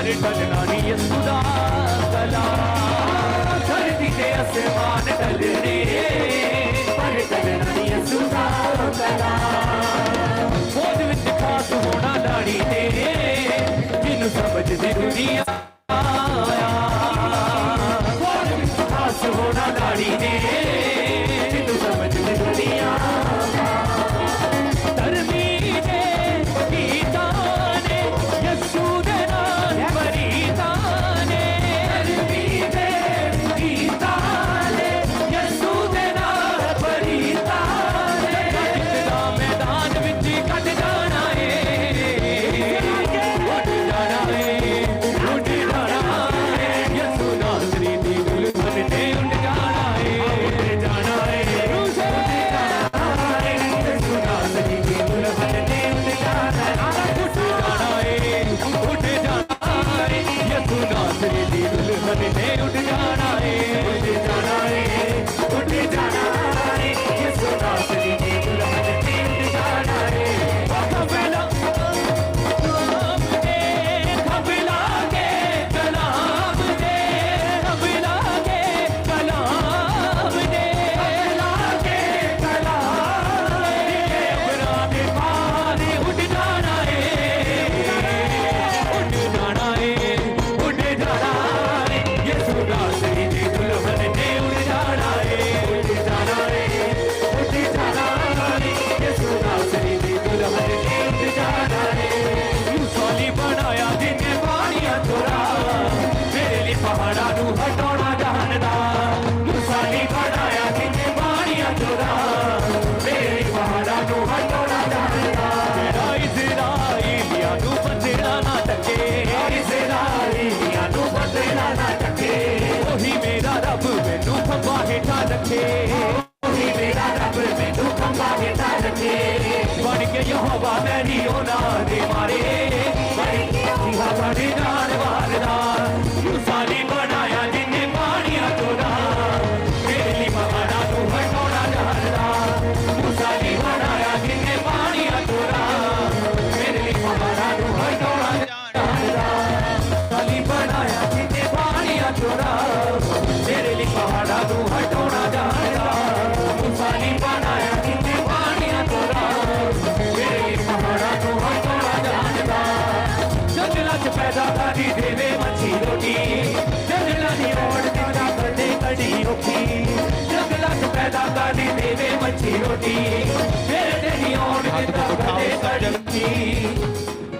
पर टलना नहीं यीशुदा कला धरती ते आसमान टलने पर टलना नहीं यीशुदा कला फौज विच खास होना लाड़ी ते जिन्नू समझदी दुनिया आया फौज विच खास होना लाड़ी ते जिन्नू समझदी दुनिया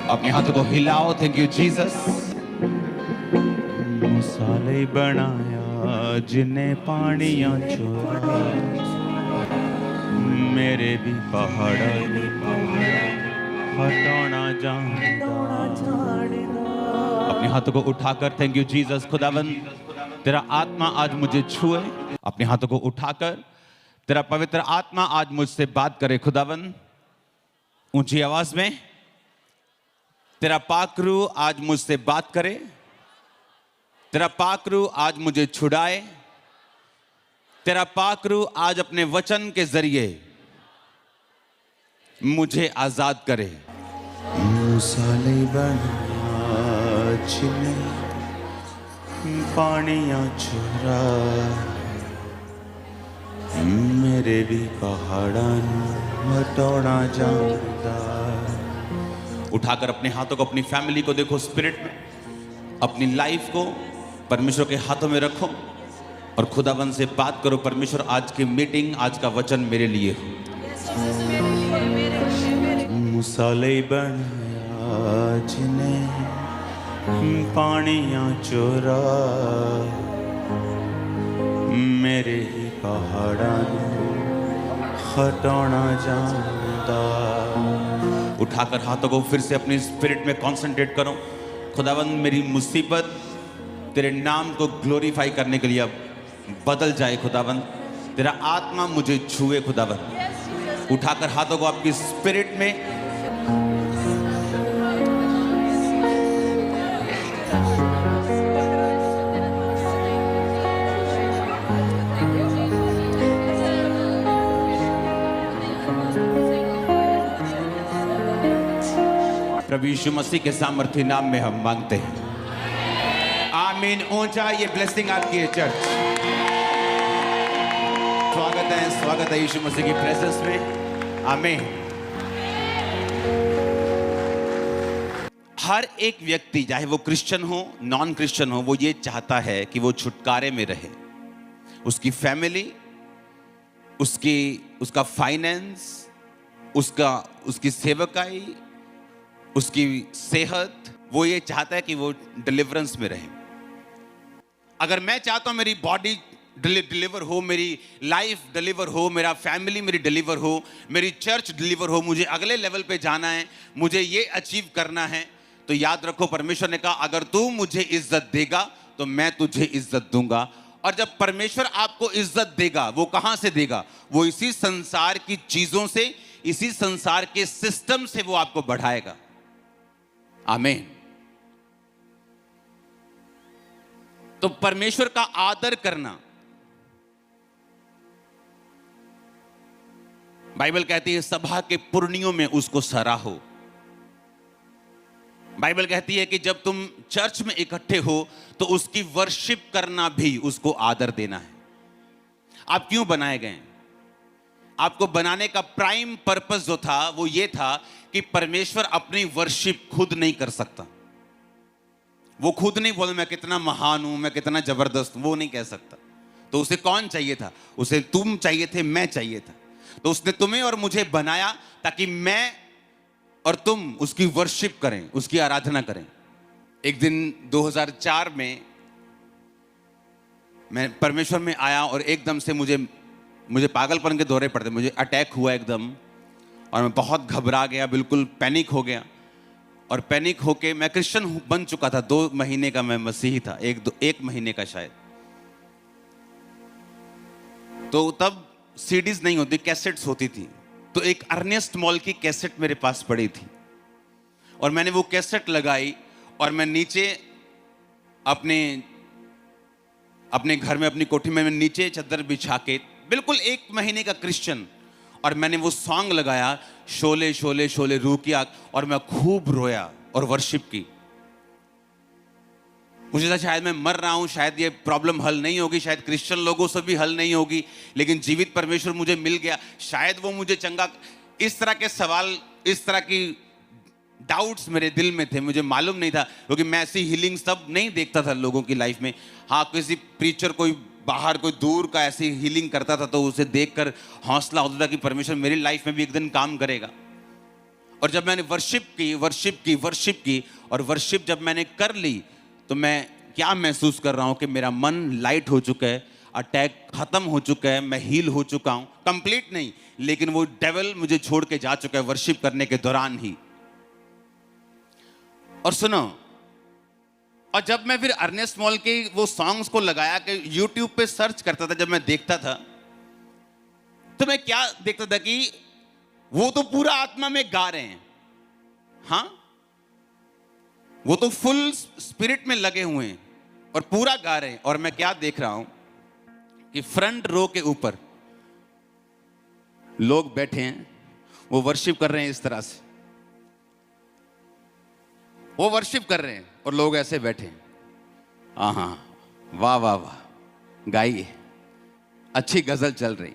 अपने हाथों को हिलाओ। Thank you Jesus. मुसाले बनाया जिन्हें पानियां छोड़ा मेरे भी पहाड़ा हटाना अपने हाथों को उठाकर थैंक यू जीसस। खुदावन तेरा आत्मा आज मुझे छुए। अपने हाथों को उठाकर तेरा पवित्र आत्मा आज मुझसे बात करे। खुदावन ऊंची आवाज में तेरा पाकरू आज मुझसे बात करे। तेरा पाकरू आज मुझे छुड़ाए। तेरा पाकरू आज अपने वचन के जरिए मुझे आजाद करे। मुसाले बनाया जिन्हें पानियां छोड़ा मेरे भी पहाड़ा हटोना जानता। उठाकर अपने हाथों को अपनी फैमिली को देखो स्पिरिट में, अपनी लाइफ को परमेश्वर के हाथों में रखो और खुदावन से बात करो। परमेश्वर आज की मीटिंग, आज का वचन मेरे लिए हो। मुसाले बनाया जिन्हें पानियां चोरा मेरे ही पहाड़ा हटाना जानता। उठाकर हाथों को फिर से अपनी स्पिरिट में कंसंट्रेट करो। खुदावन मेरी मुसीबत तेरे नाम को ग्लोरीफाई करने के लिए अब बदल जाए। खुदावन तेरा आत्मा मुझे छुए। खुदावन उठाकर हाथों को आपकी स्पिरिट में प्रभु यीशु मसीह के सामर्थी नाम में हम मांगते हैं। आमीन। ऊंचा ये ब्लेसिंग आपकी है चर्च। स्वागत है यीशु मसीह की प्रेजेंस में। आमीन। हर एक व्यक्ति, चाहे वो क्रिश्चियन हो नॉन क्रिश्चियन हो, वो ये चाहता है कि वो छुटकारे में रहे। उसकी फैमिली, उसका फाइनेंस, उसकी सेवकाई, उसकी सेहत, वो ये चाहता है कि वो डिलीवरेंस में रहे। अगर मैं चाहता हूं मेरी बॉडी डिलीवर हो, मेरी लाइफ डिलीवर हो, मेरा फैमिली मेरी डिलीवर हो, मेरी चर्च डिलीवर हो, मुझे अगले लेवल पे जाना है, मुझे ये अचीव करना है, तो याद रखो परमेश्वर ने कहा अगर तू मुझे इज्जत देगा तो मैं तुझे इज्जत दूंगा। और जब परमेश्वर आपको इज्जत देगा, वो कहां से देगा? वो इसी संसार की चीजों से, इसी संसार के सिस्टम से वो आपको बढ़ाएगा। आमीन। तो परमेश्वर का आदर करना, बाइबल कहती है सभा के पुरनियों में उसको सराहो। बाइबल कहती है कि जब तुम चर्च में इकट्ठे हो तो उसकी वर्शिप करना भी, उसको आदर देना है। आप क्यों बनाए गए? आपको बनाने का प्राइम पर्पस जो था वो ये था कि परमेश्वर अपनी वर्शिप खुद नहीं कर सकता। वो खुद नहीं बोले मैं कितना महान हूं, मैं कितना जबरदस्त हूं, वो नहीं कह सकता। तो उसे कौन चाहिए था? उसे तुम चाहिए थे, मैं चाहिए था। तो उसने तुम्हें और मुझे बनाया ताकि मैं और तुम उसकी वर्शिप करें, उसकी आराधना करें। एक दिन 2004 में मैं परमेश्वर में आया और एकदम से मुझे पागलपन के दौरे पड़ते, मुझे अटैक हुआ एकदम, और मैं बहुत घबरा गया, बिल्कुल पैनिक हो गया। और पैनिक होके मैं क्रिश्चियन बन चुका था, 2 महीने का मैं मसीही था, एक महीने का शायद। तो तब सीडीज नहीं होती, कैसेट्स होती थी। तो एक अर्नेस्ट मॉल की कैसेट मेरे पास पड़ी थी और मैंने वो कैसेट लगाई और मैं नीचे अपने घर में, अपनी कोठी में, मैं नीचे चादर बिछा के, बिल्कुल 1 महीने का क्रिश्चियन, और मैंने वो सॉन्ग लगाया, शोले शोले शोले रूह की आग, और मैं खूब रोया और वर्शिप की। मुझे था शायद मैं मर रहा हूं, शायद ये प्रॉब्लम हल नहीं होगी, शायद क्रिश्चियन लोगों से भी हल नहीं होगी, लेकिन जीवित परमेश्वर मुझे मिल गया, शायद वो मुझे चंगा। इस तरह के सवाल, इस तरह की डाउट्स मेरे दिल में थे, मुझे मालूम नहीं था, क्योंकि मैं ऐसी हीलिंग सब नहीं देखता था लोगों की लाइफ में। हाँ, किसी प्रीचर कोई बाहर, कोई दूर का ऐसी हीलिंग करता था तो उसे देखकर हौसला होता था कि परमेश्वर मेरी लाइफ में भी एक दिन काम करेगा। और जब मैंने वर्शिप की और वर्शिप जब मैंने कर ली, तो मैं क्या महसूस कर रहा हूं कि मेरा मन लाइट हो चुका है, अटैक खत्म हो चुका है, मैं हील हो चुका हूं, कंप्लीट नहीं, लेकिन वो डेविल मुझे छोड़ के जा चुका है वर्शिप करने के दौरान ही। और सुनो, और जब मैं फिर अर्नेस्ट मॉल के वो सॉन्ग्स को लगाया कि यूट्यूब पे सर्च करता था, जब मैं देखता था तो मैं क्या देखता था कि वो तो पूरा आत्मा में गा रहे हैं, हाँ, वो तो फुल स्पिरिट में लगे हुए हैं और पूरा गा रहे हैं, और मैं क्या देख रहा हूं कि फ्रंट रो के ऊपर लोग बैठे हैं, वो वर्शिप कर रहे हैं, इस तरह से वो वर्शिप कर रहे हैं और लोग ऐसे बैठे हैं। हाँ, वाह वाह वाह, गाइए, अच्छी गजल चल रही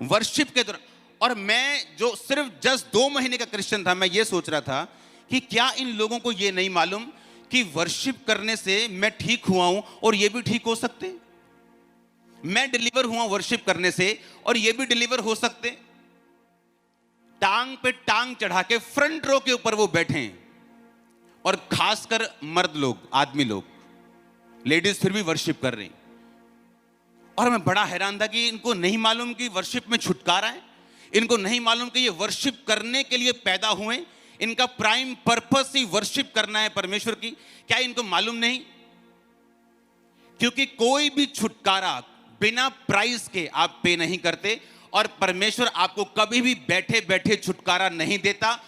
वर्शिप के दौरान। और मैं जो सिर्फ जस्ट 2 महीने का क्रिश्चियन था, मैं ये सोच रहा था कि क्या इन लोगों को ये नहीं मालूम कि वर्शिप करने से मैं ठीक हुआ हूं और ये भी ठीक हो सकते, मैं डिलीवर हुआ वर्शिप करने से और ये भी डिलीवर हो सकते। टांग पे टांग चढ़ा के फ्रंट रो के ऊपर वो बैठे हैं, और खासकर मर्द लोग, आदमी लोग, लेडीज फिर भी वर्शिप कर रही। और मैं बड़ा हैरान था कि इनको नहीं मालूम कि वर्शिप में छुटकारा है, इनको नहीं मालूम कि ये वर्शिप करने के लिए पैदा हुए, इनका प्राइम पर्पस ही वर्शिप करना है परमेश्वर की। क्या इनको मालूम नहीं? क्योंकि कोई भी छुटकारा बिना प्राइस के आप पे नहीं करते, और परमेश्वर आपको कभी भी बैठे बैठे छुटकारा नहीं देता।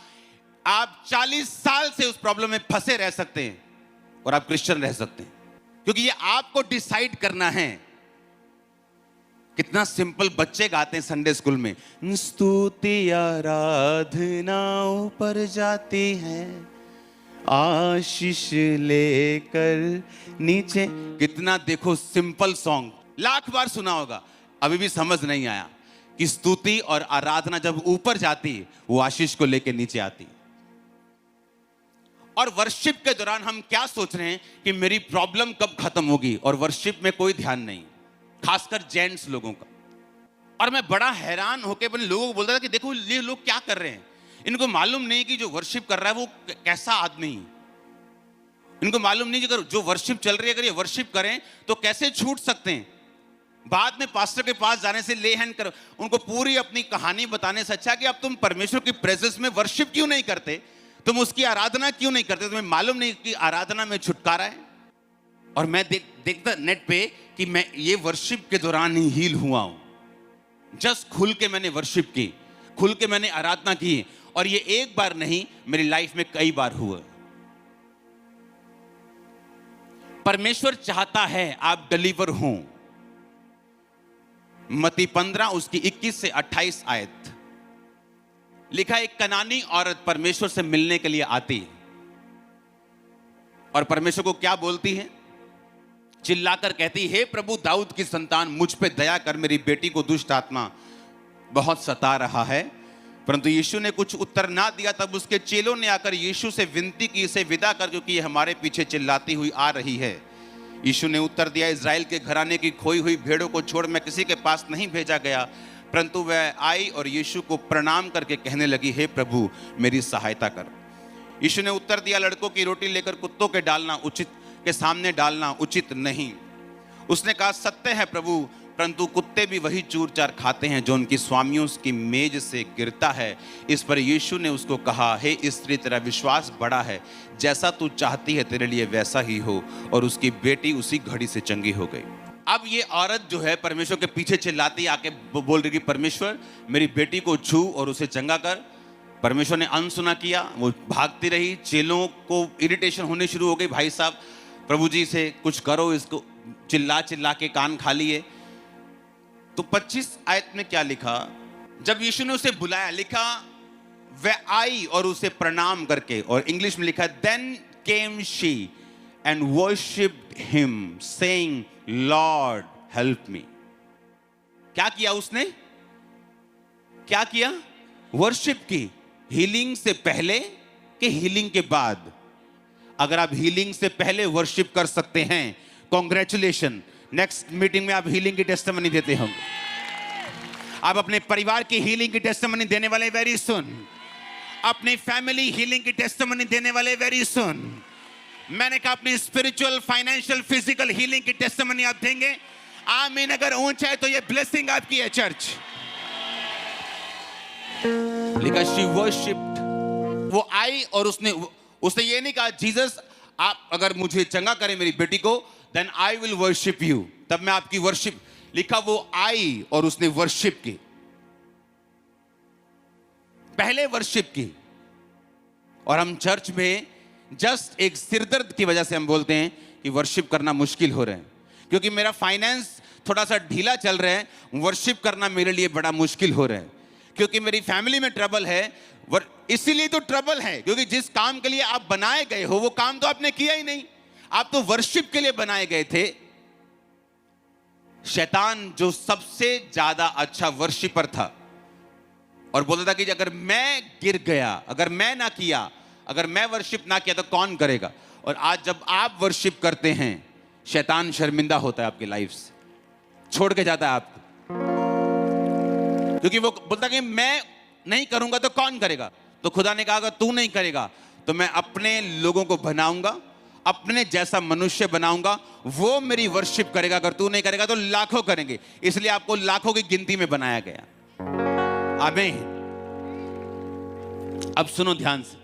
आप 40 साल से उस प्रॉब्लम में फंसे रह सकते हैं और आप क्रिश्चियन रह सकते हैं, क्योंकि ये आपको डिसाइड करना है। कितना सिंपल बच्चे गाते हैं संडे स्कूल में, स्तुति आराधना ऊपर जाती है, आशीष लेकर नीचे। कितना देखो सिंपल सॉन्ग, लाख बार सुना होगा, अभी भी समझ नहीं आया कि स्तुति और आराधना जब ऊपर जाती वो आशीष को लेकर नीचे आती। और वर्शिप के दौरान हम क्या सोच रहे हैं कि मेरी प्रॉब्लम कब खत्म होगी, और वर्शिप में कोई ध्यान नहीं, खासकर जेंट्स लोगों का। और मैं बड़ा हैरान होकर अपने लोगों को बोलता था कि देखो ये लोग क्या कर रहे हैं, इनको मालूम नहीं कि जो वर्शिप कर रहा है वो कैसा आदमी है। इनको मालूम नहीं कि अगर जो वर्शिप चल रही है, अगर ये वर्शिप करें तो कैसे छूट सकते हैं। बाद में पास्टर के पास जाने से ले हैंड कर उनको पूरी अपनी कहानी बताने से अच्छा कि अब तुम परमेश्वर की प्रेजेंस में वर्शिप क्यों नहीं करते, तुम उसकी आराधना क्यों नहीं करते, तुम्हें मालूम नहीं कि आराधना में छुटकारा है। और मैं देखता नेट पे कि मैं ये वर्शिप के दौरान ही हील हुआ हूं। जस्ट खुल के मैंने वर्शिप की, खुल के मैंने आराधना की, और ये एक बार नहीं मेरी लाइफ में कई बार हुआ। परमेश्वर चाहता है आप डिलीवर हो। मत्ती 15 उसकी 21 से 28 आयत लिखा, एक कनानी औरत परमेश्वर से मिलने के लिए आती है और परमेश्वर को क्या बोलती है, चिल्लाकर कहती, हे प्रभु दाऊद की संतान, मुझ पे दया कर, मेरी बेटी को दुष्ट आत्मा बहुत सता रहा है। परंतु यीशु ने कुछ उत्तर ना दिया। तब उसके चेलों ने आकर यीशु से विनती की, इसे विदा कर, क्योंकि ये हमारे पीछे चिल्लाती हुई आ रही है। यीशु ने उत्तर दिया, इज़राइल के घराने की खोई हुई भेड़ों को छोड़ मैं किसी के पास नहीं भेजा गया। परंतु वह आई और यीशु को प्रणाम करके कहने लगी, हे प्रभु मेरी सहायता कर। यीशु ने उत्तर दिया, लड़कों की रोटी लेकर कुत्तों के सामने डालना उचित नहीं। उसने कहा, सत्य है प्रभु, परंतु कुत्ते भी वही चूर चार खाते हैं जो उनकी स्वामियों की मेज से गिरता है। इस पर यीशु ने उसको कहा, हे स्त्री, तेरा विश्वास बड़ा है, जैसा तू चाहती है तेरे लिए वैसा ही हो। और उसकी बेटी उसी घड़ी से चंगी हो गई। अब ये औरत जो है परमेश्वर के पीछे चिल्लाती आके बोल रही कि परमेश्वर मेरी बेटी को छू और उसे चंगा कर। परमेश्वर ने अनसुना किया, वो भागती रही। चेलों को इरिटेशन होने शुरू हो गई, भाई साहब प्रभु जी से कुछ करो, इसको चिल्ला चिल्ला के कान खा लिए। तो 25 आयत में क्या लिखा, जब यीशु ने उसे बुलाया, लिखा वह आई और उसे प्रणाम करके, और इंग्लिश में लिखा, then came she and worshipped him saying, lord help me. क्या किया उसने, क्या किया, वर्शिप की। हीलिंग से पहले कि हीलिंग के बाद? अगर आप हीलिंग से पहले वर्शिप कर सकते हैं, कॉन्ग्रेचुलेशन, नेक्स्ट मीटिंग में आप हीलिंग की टेस्टिमनी देते होंगे। आप अपने परिवार की हीलिंग की टेस्टिमनी देने वाले वेरी सुन, अपनी फैमिली हीलिंग की टेस्टिमनी देने वाले वेरी सुन। मैंने कहा अपनी स्पिरिचुअल, फाइनेंशियल, फिजिकल हीलिंग की टेस्टिमनी आप देंगे। आमीन। अगर ऊंचा है तो ये ब्लेसिंग आपकी है चर्च। लिखा शी वर्शिप्ड, वो आई और उसने ये नहीं कहा, जीसस आप अगर मुझे चंगा करें मेरी बेटी को, then I will worship you, तब मैं आपकी वर्शिप। लिखा वो आई और उसने वर्शिप की, पहले वर्शिप की। और हम चर्च में जस्ट एक सिरदर्द की वजह से हम बोलते हैं कि वर्शिप करना मुश्किल हो रहा है, क्योंकि मेरा फाइनेंस थोड़ा सा ढीला चल रहा है, वर्शिप करना मेरे लिए बड़ा मुश्किल हो रहा है, क्योंकि मेरी फैमिली में ट्रबल है। इसीलिए तो ट्रबल है, क्योंकि जिस काम के लिए आप बनाए गए हो वो काम तो आपने किया ही नहीं। आप तो वर्शिप के लिए बनाए गए थे। शैतान जो सबसे ज्यादा अच्छा वर्शिपर था और बोलता था कि अगर मैं गिर गया, अगर मैं ना किया, अगर मैं वर्शिप ना किया तो कौन करेगा। और आज जब आप वर्शिप करते हैं, शैतान शर्मिंदा होता है आपकी लाइफ से, छोड़ के जाता है आपको, क्योंकि वो बोलता कि मैं नहीं करूंगा तो कौन करेगा। तो खुदा ने कहा अगर तू नहीं करेगा तो मैं अपने लोगों को बनाऊंगा, अपने जैसा मनुष्य बनाऊंगा, वो मेरी वर्शिप करेगा। अगर तू नहीं करेगा तो लाखों करेंगे, इसलिए आपको लाखों की गिनती में बनाया गया। आमीन। अब सुनो ध्यान से।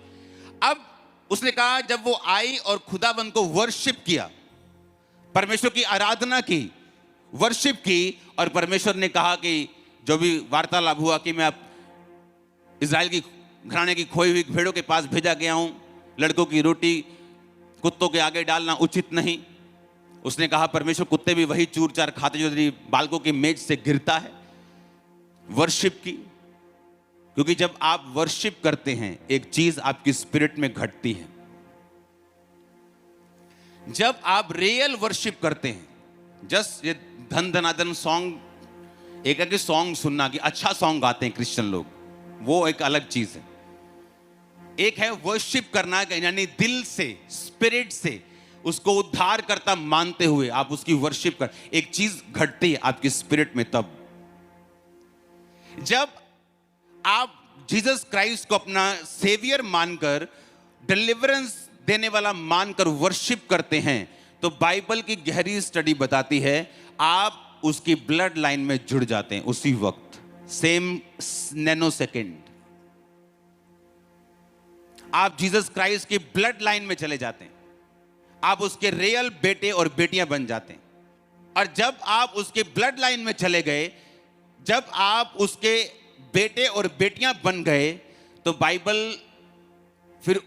अब उसने कहा जब वो आई और खुदाबंद को वर्शिप किया, परमेश्वर की आराधना की, वर्शिप की, और परमेश्वर ने कहा कि जो भी वार्तालाप हुआ कि मैं इज़राइल की घराने की खोई हुई भेड़ों के पास भेजा गया हूं, लड़कों की रोटी कुत्तों के आगे डालना उचित नहीं। उसने कहा परमेश्वर कुत्ते भी वही चूर चार खाते जो तेरी बालकों की मेज से गिरता है। वर्शिप की, क्योंकि जब आप वर्शिप करते हैं एक चीज आपकी स्पिरिट में घटती है। जब आप रियल वर्शिप करते हैं, जस्ट ये धन धनाधन सॉन्ग, एक है कि सॉन्ग सुनना कि अच्छा सॉन्ग गाते हैं क्रिश्चियन लोग, वो एक अलग चीज है। एक है वर्शिप करना, यानी दिल से, स्पिरिट से उसको उद्धार करता मानते हुए आप उसकी वर्शिप कर। एक चीज घटती है आपकी स्पिरिट में तब, जब आप जीसस क्राइस्ट को अपना सेवियर मानकर, डिलीवरेंस देने वाला मानकर वर्शिप करते हैं, तो बाइबल की गहरी स्टडी बताती है आप उसकी ब्लड लाइन में जुड़ जाते हैं उसी वक्त, सेम नैनो सेकेंड आप जीसस क्राइस्ट की ब्लड लाइन में चले जाते हैं, आप उसके रियल बेटे और बेटियां बन जाते हैं। और जब आप उसके ब्लड लाइन में चले गए, जब आप उसके बेटे और बेटियां बन गए, तो बाइबल फिर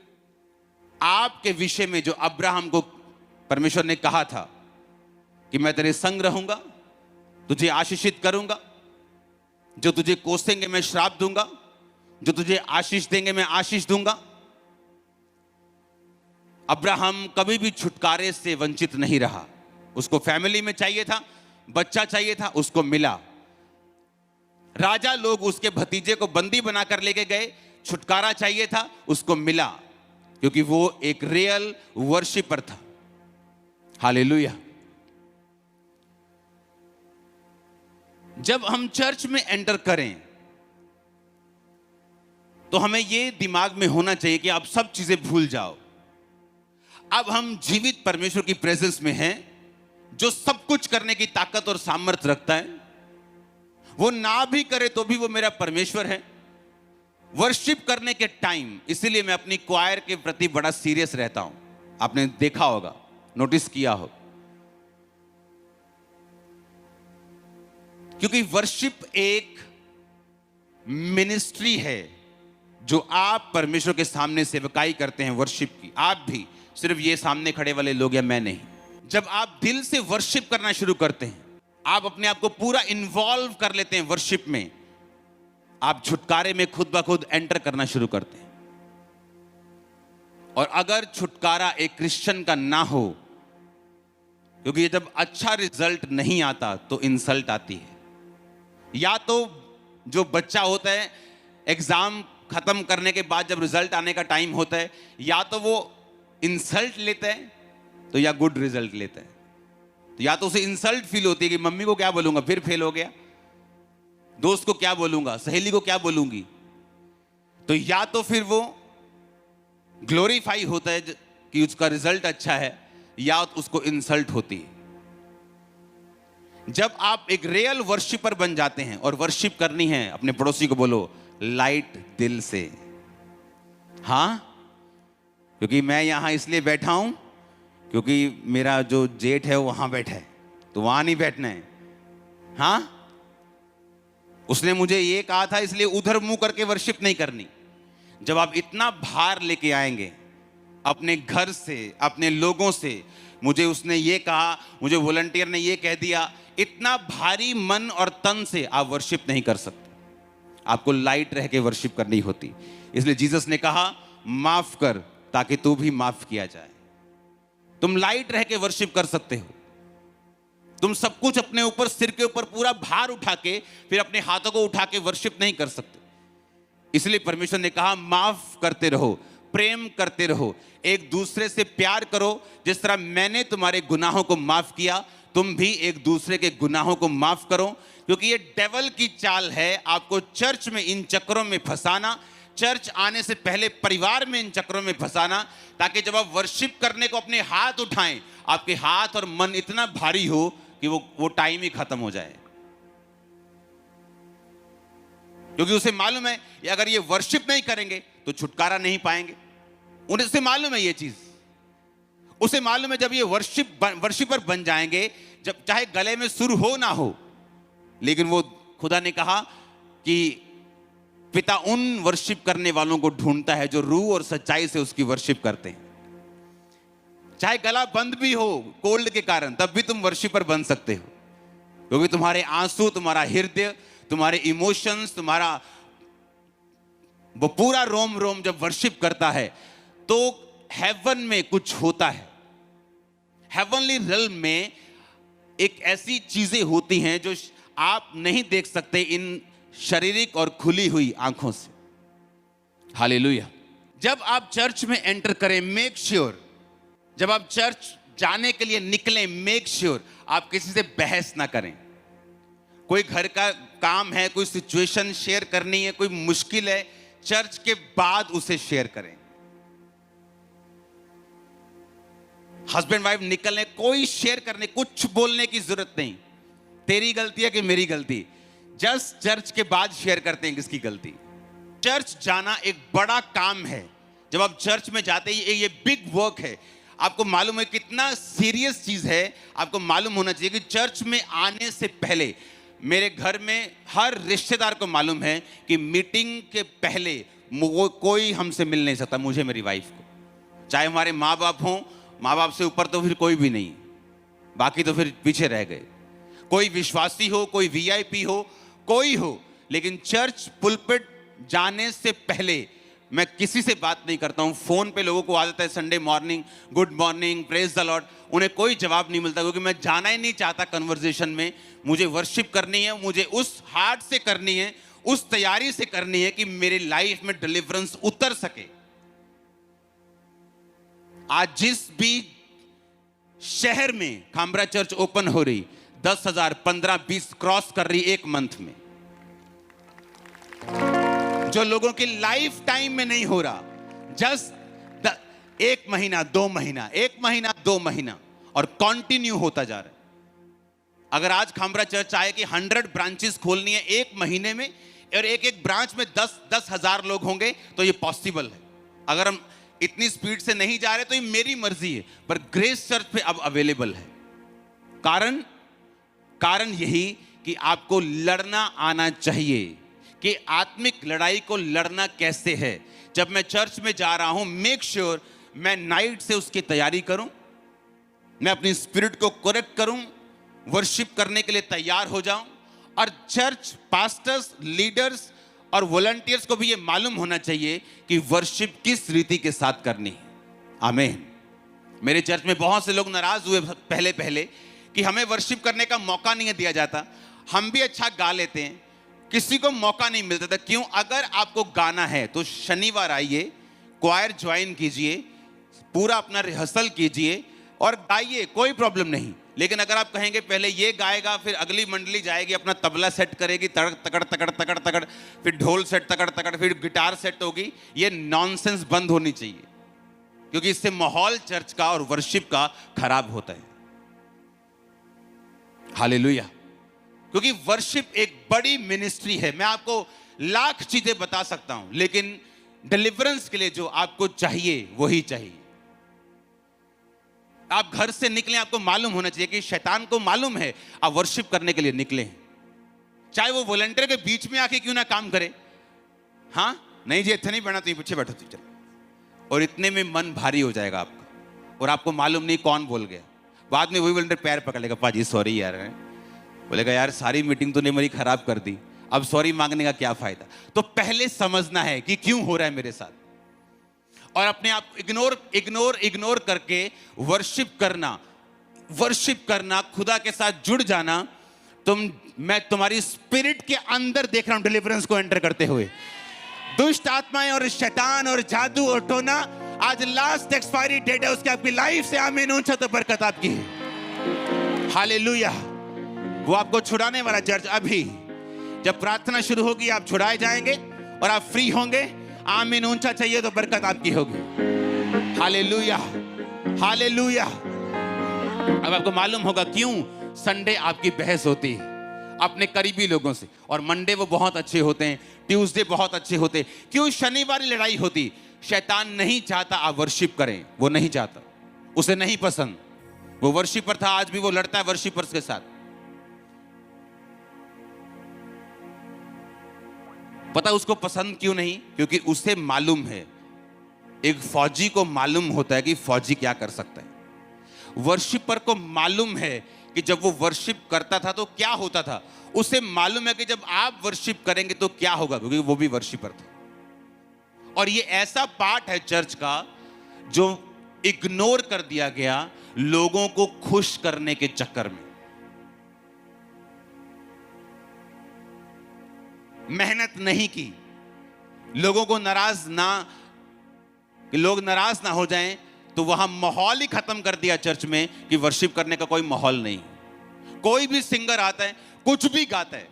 आपके विषय में जो अब्राहम को परमेश्वर ने कहा था कि मैं तेरे संग रहूंगा, तुझे आशीषित करूंगा, जो तुझे कोसेंगे मैं श्राप दूंगा, जो तुझे आशीष देंगे मैं आशीष दूंगा। अब्राहम कभी भी छुटकारे से वंचित नहीं रहा। उसको फैमिली में चाहिए था, बच्चा चाहिए था, उसको मिला। राजा लोग उसके भतीजे को बंदी बनाकर लेके गए, छुटकारा चाहिए था, उसको मिला, क्योंकि वो एक रियल वर्शिपर था। हालेलुया। जब हम चर्च में एंटर करें तो हमें ये दिमाग में होना चाहिए कि आप सब चीजें भूल जाओ। अब हम जीवित परमेश्वर की प्रेजेंस में हैं, जो सब कुछ करने की ताकत और सामर्थ्य रखता है। वो ना भी करे तो भी वो मेरा परमेश्वर है। वर्शिप करने के टाइम, इसीलिए मैं अपनी क्वायर के प्रति बड़ा सीरियस रहता हूं। आपने देखा होगा, नोटिस किया हो, क्योंकि वर्शिप एक मिनिस्ट्री है जो आप परमेश्वर के सामने सेवकाई करते हैं वर्शिप की। आप भी, सिर्फ ये सामने खड़े वाले लोग या मैं नहीं। जब आप दिल से वर्शिप करना शुरू करते हैं, आप अपने आप को पूरा इन्वॉल्व कर लेते हैं वर्शिप में, आप छुटकारे में खुद ब खुद एंटर करना शुरू करते हैं। और अगर छुटकारा एक क्रिश्चियन का ना हो, क्योंकि जब अच्छा रिजल्ट नहीं आता तो इंसल्ट आती है। या तो जो बच्चा होता है, एग्जाम खत्म करने के बाद जब रिजल्ट आने का टाइम होता है, या तो वो इंसल्ट लेता है तो या गुड रिजल्ट लेता है। तो या तो उसे इंसल्ट फील होती है कि मम्मी को क्या बोलूंगा, फिर फेल हो गया, दोस्त को क्या बोलूंगा, सहेली को क्या बोलूंगी। तो या तो फिर वो ग्लोरीफाई होता है कि उसका रिजल्ट अच्छा है, या उसको इंसल्ट होती है। जब आप एक रियल वर्शिपर बन जाते हैं और वर्शिप करनी है, अपने पड़ोसी को बोलो लाइट दिल से। हां, क्योंकि मैं यहां इसलिए बैठा हूं क्योंकि मेरा जो जेठ है वो वहां बैठा है, तो वहां नहीं बैठना है। हां, उसने मुझे ये कहा था, इसलिए उधर मुंह करके वर्शिप नहीं करनी। जब आप इतना भार लेके आएंगे अपने घर से, अपने लोगों से, मुझे उसने ये कहा, मुझे वॉलंटियर ने ये कह दिया, इतना भारी मन और तन से आप वर्शिप नहीं कर सकते। आपको लाइट रह के वर्शिप करनी होती। इसलिए जीसस ने कहा माफ कर ताकि तू भी माफ किया जाए। तुम लाइट रह के वर्शिप कर सकते हो। तुम सब कुछ अपने ऊपर, सिर के ऊपर पूरा भार उठा के फिर अपने हाथों को उठा के वर्शिप नहीं कर सकते। इसलिए परमेश्वर ने कहा माफ करते रहो, प्रेम करते रहो, एक दूसरे से प्यार करो। जिस तरह मैंने तुम्हारे गुनाहों को माफ किया, तुम भी एक दूसरे के गुनाहों को माफ करो। क्योंकि ये डेविल की चाल है आपको चर्च में इन चक्रों में फंसाना, चर्च आने से पहले परिवार में इन चक्रों में फंसाना, ताकि जब आप वर्शिप करने को अपने हाथ उठाएं, आपके हाथ और मन इतना भारी हो कि वो टाइम ही खत्म हो जाए। क्योंकि उसे मालूम है कि अगर ये वर्शिप नहीं करेंगे तो छुटकारा नहीं पाएंगे। उसे मालूम है ये चीज, उसे मालूम है जब ये वर्शिपर बन जाएंगे, जब चाहे गले में सुर हो ना हो, लेकिन वो खुदा ने कहा कि पिता उन वर्शिप करने वालों को ढूंढता है जो रूह और सच्चाई से उसकी वर्शिप करते हैं। चाहे गला बंद भी हो कोल्ड के कारण, तब भी तुम वर्शिपर बन सकते हो। क्योंकि तुम्हारे आंसू, तुम्हारा हृदय, तुम्हारे इमोशंस, तुम्हारा वो पूरा रोम रोम जब वर्शिप करता है तो हेवन में कुछ होता है। हेवनली रिल्म में एक ऐसी चीजें होती हैं जो आप नहीं देख सकते इन शारीरिक और खुली हुई आंखों से। हालेलुया। जब आप चर्च में एंटर करें, मेक श्योर, जब आप चर्च जाने के लिए निकलें, मेक श्योर आप किसी से बहस ना करें। कोई घर का काम है, कोई सिचुएशन शेयर करनी है, कोई मुश्किल है, चर्च के बाद उसे शेयर करें। हस्बैंड वाइफ निकलने, कोई शेयर करने, कुछ बोलने की जरूरत नहीं। तेरी गलती है कि मेरी गलती, जस्ट चर्च के बाद शेयर करते हैं किसकी गलती। चर्च जाना एक बड़ा काम है। जब आप चर्च में जाते हैं, ये बिग वर्क है। आपको मालूम है कितना सीरियस चीज है। आपको मालूम होना चाहिए कि चर्च में आने से पहले, मेरे घर में हर रिश्तेदार को मालूम है कि मीटिंग के पहले कोई हमसे मिल नहीं सकता, मुझे, मेरी वाइफ को। चाहे हमारे माँ बाप हों, माँ बाप से ऊपर तो फिर कोई भी नहीं, बाकी तो फिर पीछे रह गए। कोई विश्वासी हो, कोई वीआईपी हो, कोई हो, लेकिन चर्च पुलपिट जाने से पहले मैं किसी से बात नहीं करता हूं। फोन पे लोगों को आदत है Sunday morning, good morning, praise the Lord, उन्हें कोई जवाब नहीं मिलता, क्योंकि मैं जाना ही नहीं चाहता कन्वर्सेशन में। मुझे वर्शिप करनी है, मुझे उस हार्ट से करनी है, उस तैयारी से करनी है कि मेरी लाइफ में डिलीवरेंस उतर सके। आज जिस भी शहर में खामरा चर्च ओपन हो रही, 10,000, 15, 20 क्रॉस कर रही एक मंथ में, जो लोगों की लाइफ टाइम में नहीं हो रहा, जस्ट 1 महीना, 2 महीना, 1 महीना, 2 महीना, और कंटिन्यू होता जा रहा है। अगर आज खामरा चर्च आए कि 100 ब्रांचेस खोलनी है 1 महीने में, और एक एक ब्रांच में 10,000 लोग होंगे, तो ये पॉसिबल है। अगर हम इतनी स्पीड से नहीं जा रहे तो ये मेरी मर्जी है, पर ग्रेस चर्च पे अब अवेलेबल है। कारण यही कि आपको लड़ना आना चाहिए कि आत्मिक लड़ाई को लड़ना कैसे है। जब मैं चर्च में जा रहा हूं, मेक श्योर मैं नाइट से उसकी तैयारी करूं, मैं अपनी स्पिरिट को करेक्ट करूं, वर्शिप करने के लिए तैयार हो जाऊं। और चर्च पास्टर्स, लीडर्स और वॉलंटियर्स को भी ये मालूम होना चाहिए कि वर्शिप किस रीति के साथ करनी है। आमीन। मेरे चर्च में बहुत से लोग नाराज हुए पहले कि हमें वर्शिप करने का मौका नहीं दिया जाता। हम भी अच्छा गा लेते हैं, किसी को मौका नहीं मिलता था। क्यों? अगर आपको गाना है तो शनिवार आइए, क्वायर ज्वाइन कीजिए, पूरा अपना रिहर्सल कीजिए और गाइए, कोई प्रॉब्लम नहीं। लेकिन अगर आप कहेंगे पहले ये गाएगा, फिर अगली मंडली जाएगी, अपना तबला सेट करेगी, तगड़ तगड़ तगड़ तगड़ तगड़, फिर ढोल सेट तगड़ तगड़, फिर गिटार सेट होगी, ये नॉनसेंस बंद होनी चाहिए, क्योंकि इससे माहौल चर्च का और वर्शिप का खराब होता है। हालेलुया। क्योंकि वर्शिप एक बड़ी मिनिस्ट्री है। मैं आपको लाख चीजें बता सकता हूं, लेकिन डिलीवरेंस के लिए जो आपको चाहिए वही चाहिए। आप घर से निकले, आपको मालूम होना चाहिए कि शैतान को मालूम है आप वर्शिप करने के लिए निकले हैं, चाहे वो वॉलंटियर के बीच में आके क्यों ना काम करे। हाँ, नहीं जी इतना नहीं बना, तो पीछे बैठो चल, और इतने में मन भारी हो जाएगा आपका, और आपको मालूम नहीं कौन बोल गया। बाद में वही वॉलंटियर पैर पकड़ लेगा, पाजी सॉरी यार, बोलेगा यार सारी मीटिंग तूने मेरी खराब कर दी, अब सॉरी मांगने का क्या फायदा। तो पहले समझना है कि क्यों हो रहा है मेरे साथ, और अपने आप इग्नोर करके वर्शिप करना, खुदा के साथ जुड़ जाना। मैं तुम्हारी स्पिरिट के अंदर देख रहा हूं डिलीवरेंस को एंटर करते हुए। दुष्ट आत्माएं और शैतान और जादू और टोना, आज लास्ट एक्सपायरी डेट है उसकी, आपकी लाइफ से आमीन ऊंचा तो बरकत आपकी है। हालेलुया। वो आपको छुड़ाने वाला चर्च अभी, जब प्रार्थना शुरू होगी आप छुड़ाए जाएंगे और आप फ्री होंगे। आमीन ऊंचा चाहिए तो बरकत आपकी होगी। Hallelujah, hallelujah. अब आपको मालूम होगा क्यों संडे आपकी बहस होती है अपने करीबी लोगों से, और मंडे वो बहुत अच्छे होते हैं, ट्यूसडे बहुत अच्छे होते हैं। क्यों शनिवार लड़ाई होती? शैतान नहीं चाहता आप वर्शिप करें, वो नहीं चाहता, उसे नहीं पसंद। वो वर्शिपर था, आज भी वो लड़ता है वर्शिपर्स के साथ। पता उसको पसंद क्यों नहीं? क्योंकि उसे मालूम है, एक फौजी को मालूम होता है कि फौजी क्या कर सकता है। वर्शिपर को मालूम है कि जब वो वर्शिप करता था तो क्या होता था, उसे मालूम है कि जब आप वर्शिप करेंगे तो क्या होगा, क्योंकि वो भी वर्शिपर था। और ये ऐसा पार्ट है चर्च का जो इग्नोर कर दिया गया लोगों को खुश करने के चक्कर में। मेहनत नहीं की, लोगों को लोग नाराज ना हो जाएं, तो वहां माहौल ही खत्म कर दिया चर्च में कि वर्शिप करने का कोई माहौल नहीं। कोई भी सिंगर आता है, कुछ भी गाता है।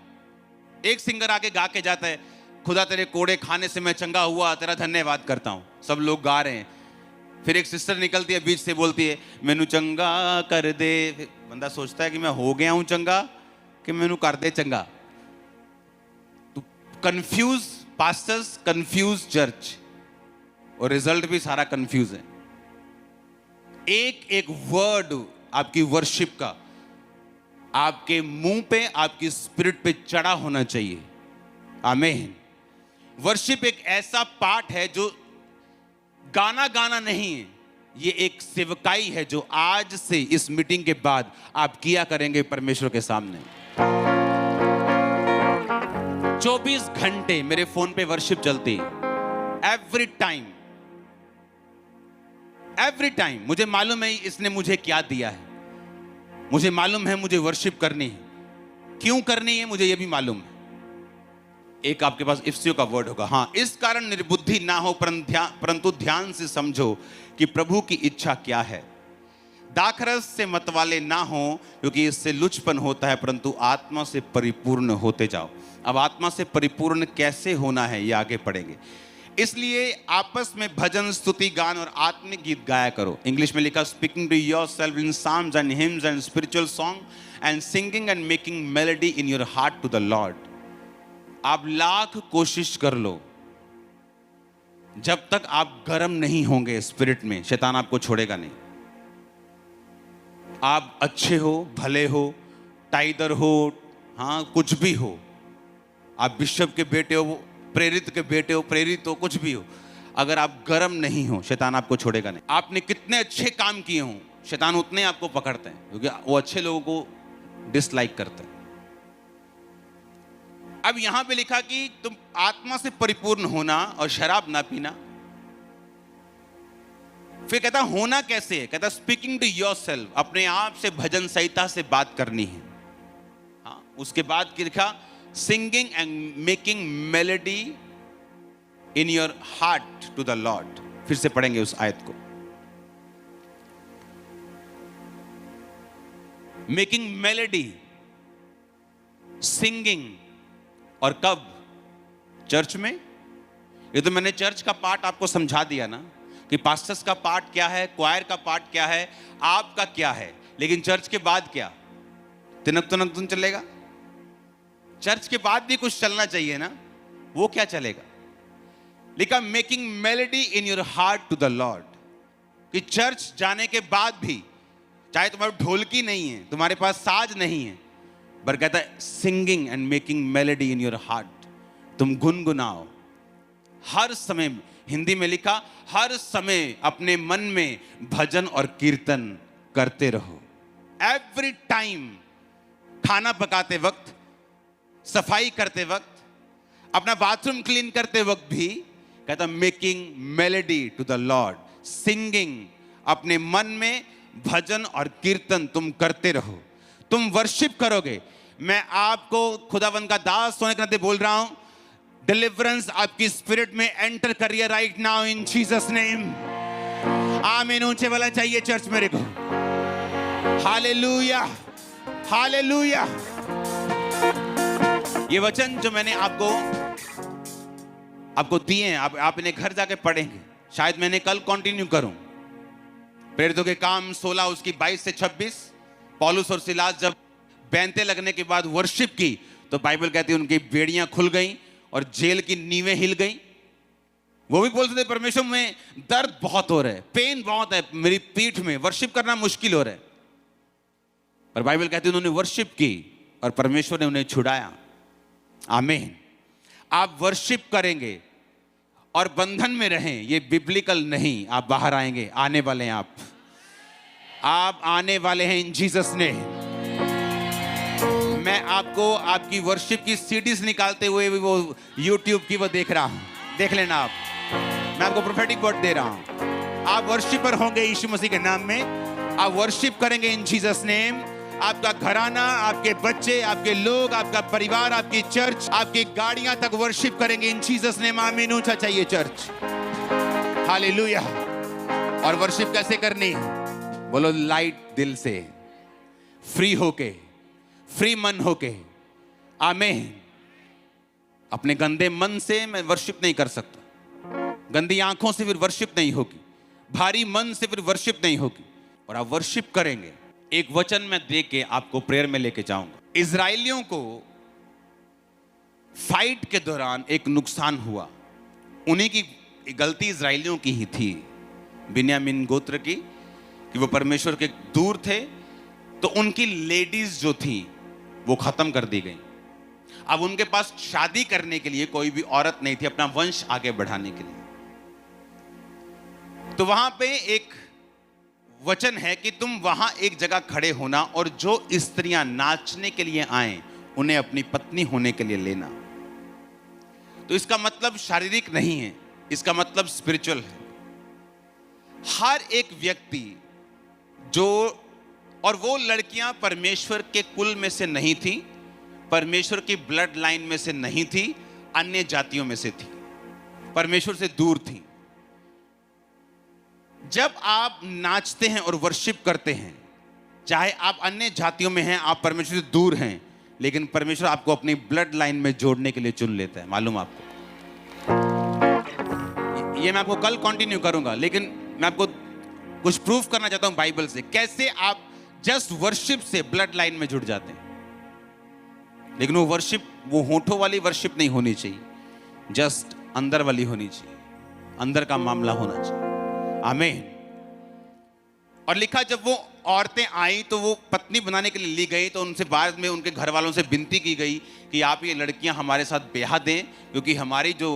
एक सिंगर आके गा के जाता है, खुदा तेरे कोड़े खाने से मैं चंगा हुआ, तेरा धन्यवाद करता हूं। सब लोग गा रहे हैं। फिर एक सिस्टर निकलती है बीच से, बोलती है मैनू चंगा कर दे। बंदा सोचता है कि मैं हो गया हूं चंगा कि मैनू कर दे चंगा। तो कंफ्यूज पास्टर्स, कंफ्यूज चर्च, और रिजल्ट भी सारा कंफ्यूज है। एक एक वर्ड आपकी वर्शिप का आपके मुंह पे, आपकी स्पिरिट पे चढ़ा होना चाहिए। आमीन। वर्शिप एक ऐसा पार्ट है जो गाना नहीं है, ये एक सेवकाई है जो आज से इस मीटिंग के बाद आप किया करेंगे परमेश्वर के सामने। 24 घंटे मेरे फोन पे वर्शिप चलती है, एवरी टाइम। मुझे मालूम है इसने मुझे क्या दिया है, मुझे मालूम है मुझे वर्शिप करनी है। क्यों करनी है मुझे यह भी मालूम है। एक आपके पास इफ्सियों का वर्ड होगा, हाँ, इस कारण निर्बुद्धि ना हो परंतु ध्यान से समझो कि प्रभु की इच्छा क्या है। दाखरस से मतवाले ना हो क्योंकि इससे लुचपन होता है, परंतु आत्मा से परिपूर्ण होते जाओ। अब आत्मा से परिपूर्ण कैसे होना है ये आगे पढ़ेंगे। इसलिए आपस में भजन, स्तुति, गान और आत्मिक गीत गाया करो। इंग्लिश में लिखा, speaking to yourself in psalms and hymns and spiritual song and singing and making melody in your heart to the lord. आप लाख कोशिश कर लो, जब तक आप गर्म नहीं होंगे स्पिरिट में, शैतान आपको छोड़ेगा नहीं। आप अच्छे हो, भले हो, टाइदर हो, हाँ कुछ भी हो, आप बिशप के बेटे हो, प्रेरित के बेटे हो, प्रेरित हो, कुछ भी हो, अगर आप गर्म नहीं हो शैतान आपको छोड़ेगा नहीं। आपने कितने अच्छे काम किए हों, शैतान उतने आपको पकड़ते हैं क्योंकि वो अच्छे लोगों को डिसलाइक करते हैं। अब यहां पे लिखा कि तुम आत्मा से परिपूर्ण होना और शराब ना पीना। फिर कहता होना कैसे है, कहता स्पीकिंग टू योरसेल्फ, अपने आप से भजन संहिता से बात करनी है। हाँ, उसके बाद लिखा singing and making melody in your heart to the lord. फिर से पढ़ेंगे उस आयत को। मेकिंग मेलोडी, सिंगिंग, और कब? चर्च में। ये तो मैंने चर्च का पार्ट आपको समझा दिया ना कि पास्टर्स का पार्ट क्या है, क्वायर का पार्ट क्या है, आपका क्या है। लेकिन चर्च के बाद क्या? तिनक तुनक तुम चलेगा? चर्च के बाद भी कुछ चलना चाहिए ना, वो क्या चलेगा? लिखा making melody in your heart to the lord, कि चर्च जाने के बाद भी चाहे तुम्हारी ढोलकी नहीं है, तुम्हारे पास साज नहीं है, पर कहता है singing and making melody in your heart, तुम गुनगुनाओ हर समय। हिंदी में लिखा हर समय अपने मन में भजन और कीर्तन करते रहो। एवरी टाइम, खाना पकाते वक्त, सफाई करते वक्त, अपना बाथरूम क्लीन करते वक्त भी कहता making melody to the lord, singing, अपने मन में भजन और कीर्तन तुम करते रहो। तुम वर्शिप करोगे। मैं आपको खुदावन का दास होने के नाते बोल रहा हूं, डिलीवरेंस आपकी स्पिरिट में एंटर करिए right now in Jesus name. आमीन। ऊंचे वाला चाहिए चर्च मेरे को। Hallelujah, hallelujah. ये वचन जो मैंने आपको दिए हैं, आप इन्हें घर जाके पढ़ेंगे। शायद मैंने कल कंटिन्यू करूं। प्रेरितों के काम 16 उसकी 22 से 26, पौलुस और सिलास जब बैंते लगने के बाद वर्शिप की तो बाइबल कहती है उनकी बेड़ियां खुल गईं और जेल की नींवें हिल गईं। वो भी बोलते थे परमेश्वर में दर्द बहुत हो रहा है, पेन बहुत है मेरी पीठ में, वर्शिप करना मुश्किल हो रहा है। पर बाइबल कहती है उन्होंने वर्शिप की और परमेश्वर ने उन्हें छुड़ाया। आमीन। आप वर्शिप करेंगे और बंधन में रहें, ये बिब्लिकल नहीं। आप बाहर आएंगे, आने वाले हैं आप आने वाले हैं इन जीसस ने। मैं आपको आपकी वर्शिप की सीडीज निकालते हुए भी वो यूट्यूब की वो देख रहा हूं, देख लेना आप। मैं आपको प्रोफेटिक वर्ड दे रहा हूं। आप वर्शिपर होंगे यीशु मसीह के नाम में। आप वर्शिप करेंगे इन जीसस नेम। आपका घराना, आपके बच्चे, आपके लोग, आपका परिवार, आपकी चर्च, आपकी गाड़ियां तक वर्शिप करेंगे इन जीसस नेम। आमीन। ऊंचा चाहिए चर्च। हालेलुया। और वर्शिप कैसे करनी? बोलो लाइट दिल से, फ्री होके, फ्री मन होके। आमीन। अपने गंदे मन से मैं वर्शिप नहीं कर सकता, गंदी आंखों से फिर वर्शिप नहीं होगी, भारी मन से फिर वर्शिप नहीं होगी। और आप वर्शिप करेंगे। एक वचन मैं दे के आपको प्रेयर में लेके जाऊंगा। इजराइलियों को फाइट के दौरान एक नुकसान हुआ। उन्हीं की गलती इजराइलियों की ही थी, बिन्यामीन गोत्र की, कि वो परमेश्वर के दूर थे। तो उनकी लेडीज जो थी वो खत्म कर दी गई। अब उनके पास शादी करने के लिए कोई भी औरत नहीं थी अपना वंश आगे बढ़ाने के लिए। तो वहां पे एक वचन है कि तुम वहां एक जगह खड़े होना और जो स्त्रियां नाचने के लिए आए उन्हें अपनी पत्नी होने के लिए लेना। तो इसका मतलब शारीरिक नहीं है, इसका मतलब स्पिरिचुअल है। हर एक व्यक्ति जो, और वो लड़कियां परमेश्वर के कुल में से नहीं थी, परमेश्वर की ब्लड लाइन में से नहीं थी, अन्य जातियों में से थी, परमेश्वर से दूर थी। जब आप नाचते हैं और वर्शिप करते हैं, चाहे आप अन्य जातियों में हैं, आप परमेश्वर से दूर हैं, लेकिन परमेश्वर आपको अपनी ब्लड लाइन में जोड़ने के लिए चुन लेता है। मालूम आपको? ये मैं आपको कल कंटिन्यू करूंगा, लेकिन मैं आपको कुछ प्रूफ करना चाहता हूं बाइबल से, कैसे आप जस्ट वर्शिप से ब्लड लाइन में जुड़ जाते हैं। लेकिन वो वर्शिप, वो होठों वाली वर्शिप नहीं होनी चाहिए, जस्ट अंदर वाली होनी चाहिए, अंदर का मामला होना चाहिए। आमीन। और लिखा, जब वो औरतें आई तो वो पत्नी बनाने के लिए ली गई, तो उनसे बाद में उनके घर वालों से विनती की गई कि आप ये लड़कियां हमारे साथ ब्याह दें, क्योंकि हमारी जो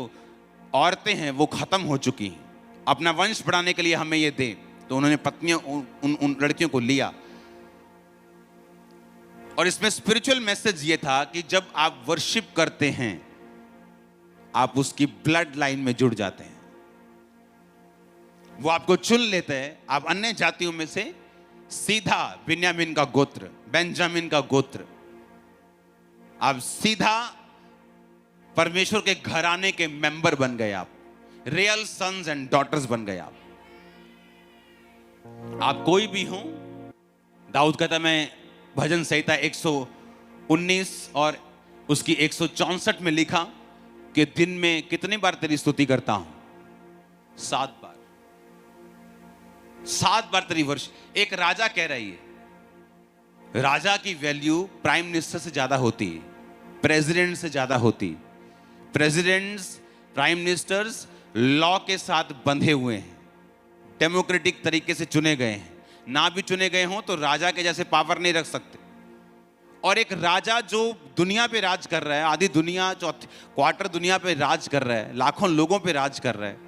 औरतें हैं वो खत्म हो चुकी हैं, अपना वंश बढ़ाने के लिए हमें ये दें। तो उन्होंने पत्नियों उन लड़कियों को लिया। और इसमें स्पिरिचुअल मैसेज ये था कि जब आप वर्शिप करते हैं आप उसकी ब्लड लाइन में जुड़ जाते हैं, वो आपको चुन लेते हैं। आप अन्य जातियों में से सीधा बिन्यामीन का गोत्र, बेंजामिन का गोत्र, आप सीधा परमेश्वर के घराने के मेंबर बन गए, आप रियल सन्स एंड डॉटर्स बन गए। आप कोई भी हो। दाऊद कहता, मैं भजन संहिता 119 और उसकी 164 में लिखा कि दिन में कितनी बार तेरी स्तुति करता हूं? 7 बार। 7 बार तेरी वर्ष। एक राजा कह रही है, राजा की वैल्यू प्राइम मिनिस्टर से ज्यादा होती है, प्रेसिडेंट से ज्यादा होती है। प्रेसिडेंट्स, प्राइम मिनिस्टर्स लॉ के साथ बंधे हुए हैं, डेमोक्रेटिक तरीके से चुने गए हैं। ना भी चुने गए हों तो राजा के जैसे पावर नहीं रख सकते। और एक राजा जो दुनिया पे राज कर रहा है, आधी दुनिया, क्वार्टर दुनिया पे राज कर रहा है, लाखों लोगों पे राज कर रहा है,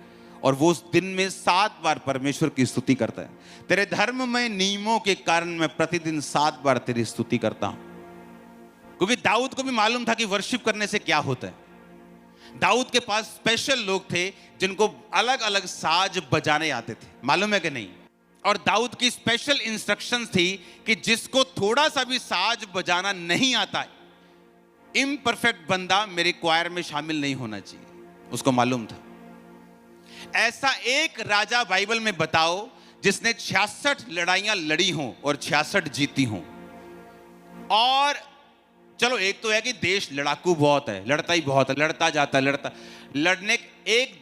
और वो उस दिन में 7 बार परमेश्वर की स्तुति करता है। तेरे धर्म में नियमों के कारण मैं प्रतिदिन 7 बार तेरी स्तुति करता हूं। क्योंकि दाऊद को भी मालूम था कि वर्शिप करने से क्या होता है। दाऊद के पास स्पेशल लोग थे जिनको अलग अलग साज बजाने आते थे, मालूम है कि नहीं? और दाऊद की स्पेशल इंस्ट्रक्शंस थी कि जिसको थोड़ा सा भी साज बजाना नहीं आता, इम्परफेक्ट बंदा मेरे क्वायर में शामिल नहीं होना चाहिए, उसको मालूम था। ऐसा एक राजा बाइबल में बताओ जिसने 66 लड़ाइयां लड़ी हों और 66 जीती हों। और चलो एक तो है कि देश लड़ाकू बहुत है, लड़ता ही बहुत है, लड़ता जाता है, लड़ने। एक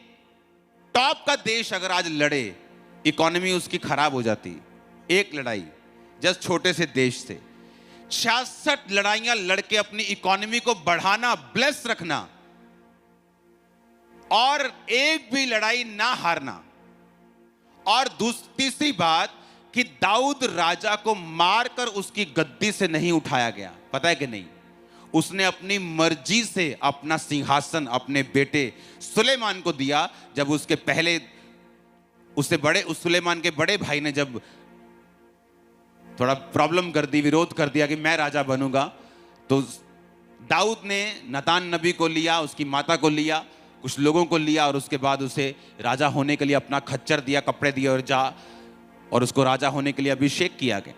टॉप का देश अगर आज लड़े, इकोनॉमी उसकी खराब हो जाती। एक लड़ाई जस्ट छोटे से देश से 66 लड़ाइयां लड़के अपनी इकोनॉमी को बढ़ाना, ब्लेस रखना, और एक भी लड़ाई ना हारना। और तीसरी बात कि दाऊद राजा को मारकर उसकी गद्दी से नहीं उठाया गया, पता है कि नहीं? उसने अपनी मर्जी से अपना सिंहासन अपने बेटे सुलेमान को दिया। जब उसके पहले उससे बड़े, उस सुलेमान के बड़े भाई ने जब थोड़ा प्रॉब्लम कर दी, विरोध कर दिया कि मैं राजा बनूंगा, तो दाऊद ने नतान नबी को लिया, उसकी माता को लिया, कुछ लोगों को लिया और उसके बाद उसे राजा होने के लिए अपना खच्चर दिया, कपड़े दिए और जा, और उसको राजा होने के लिए अभिषेक किया गया।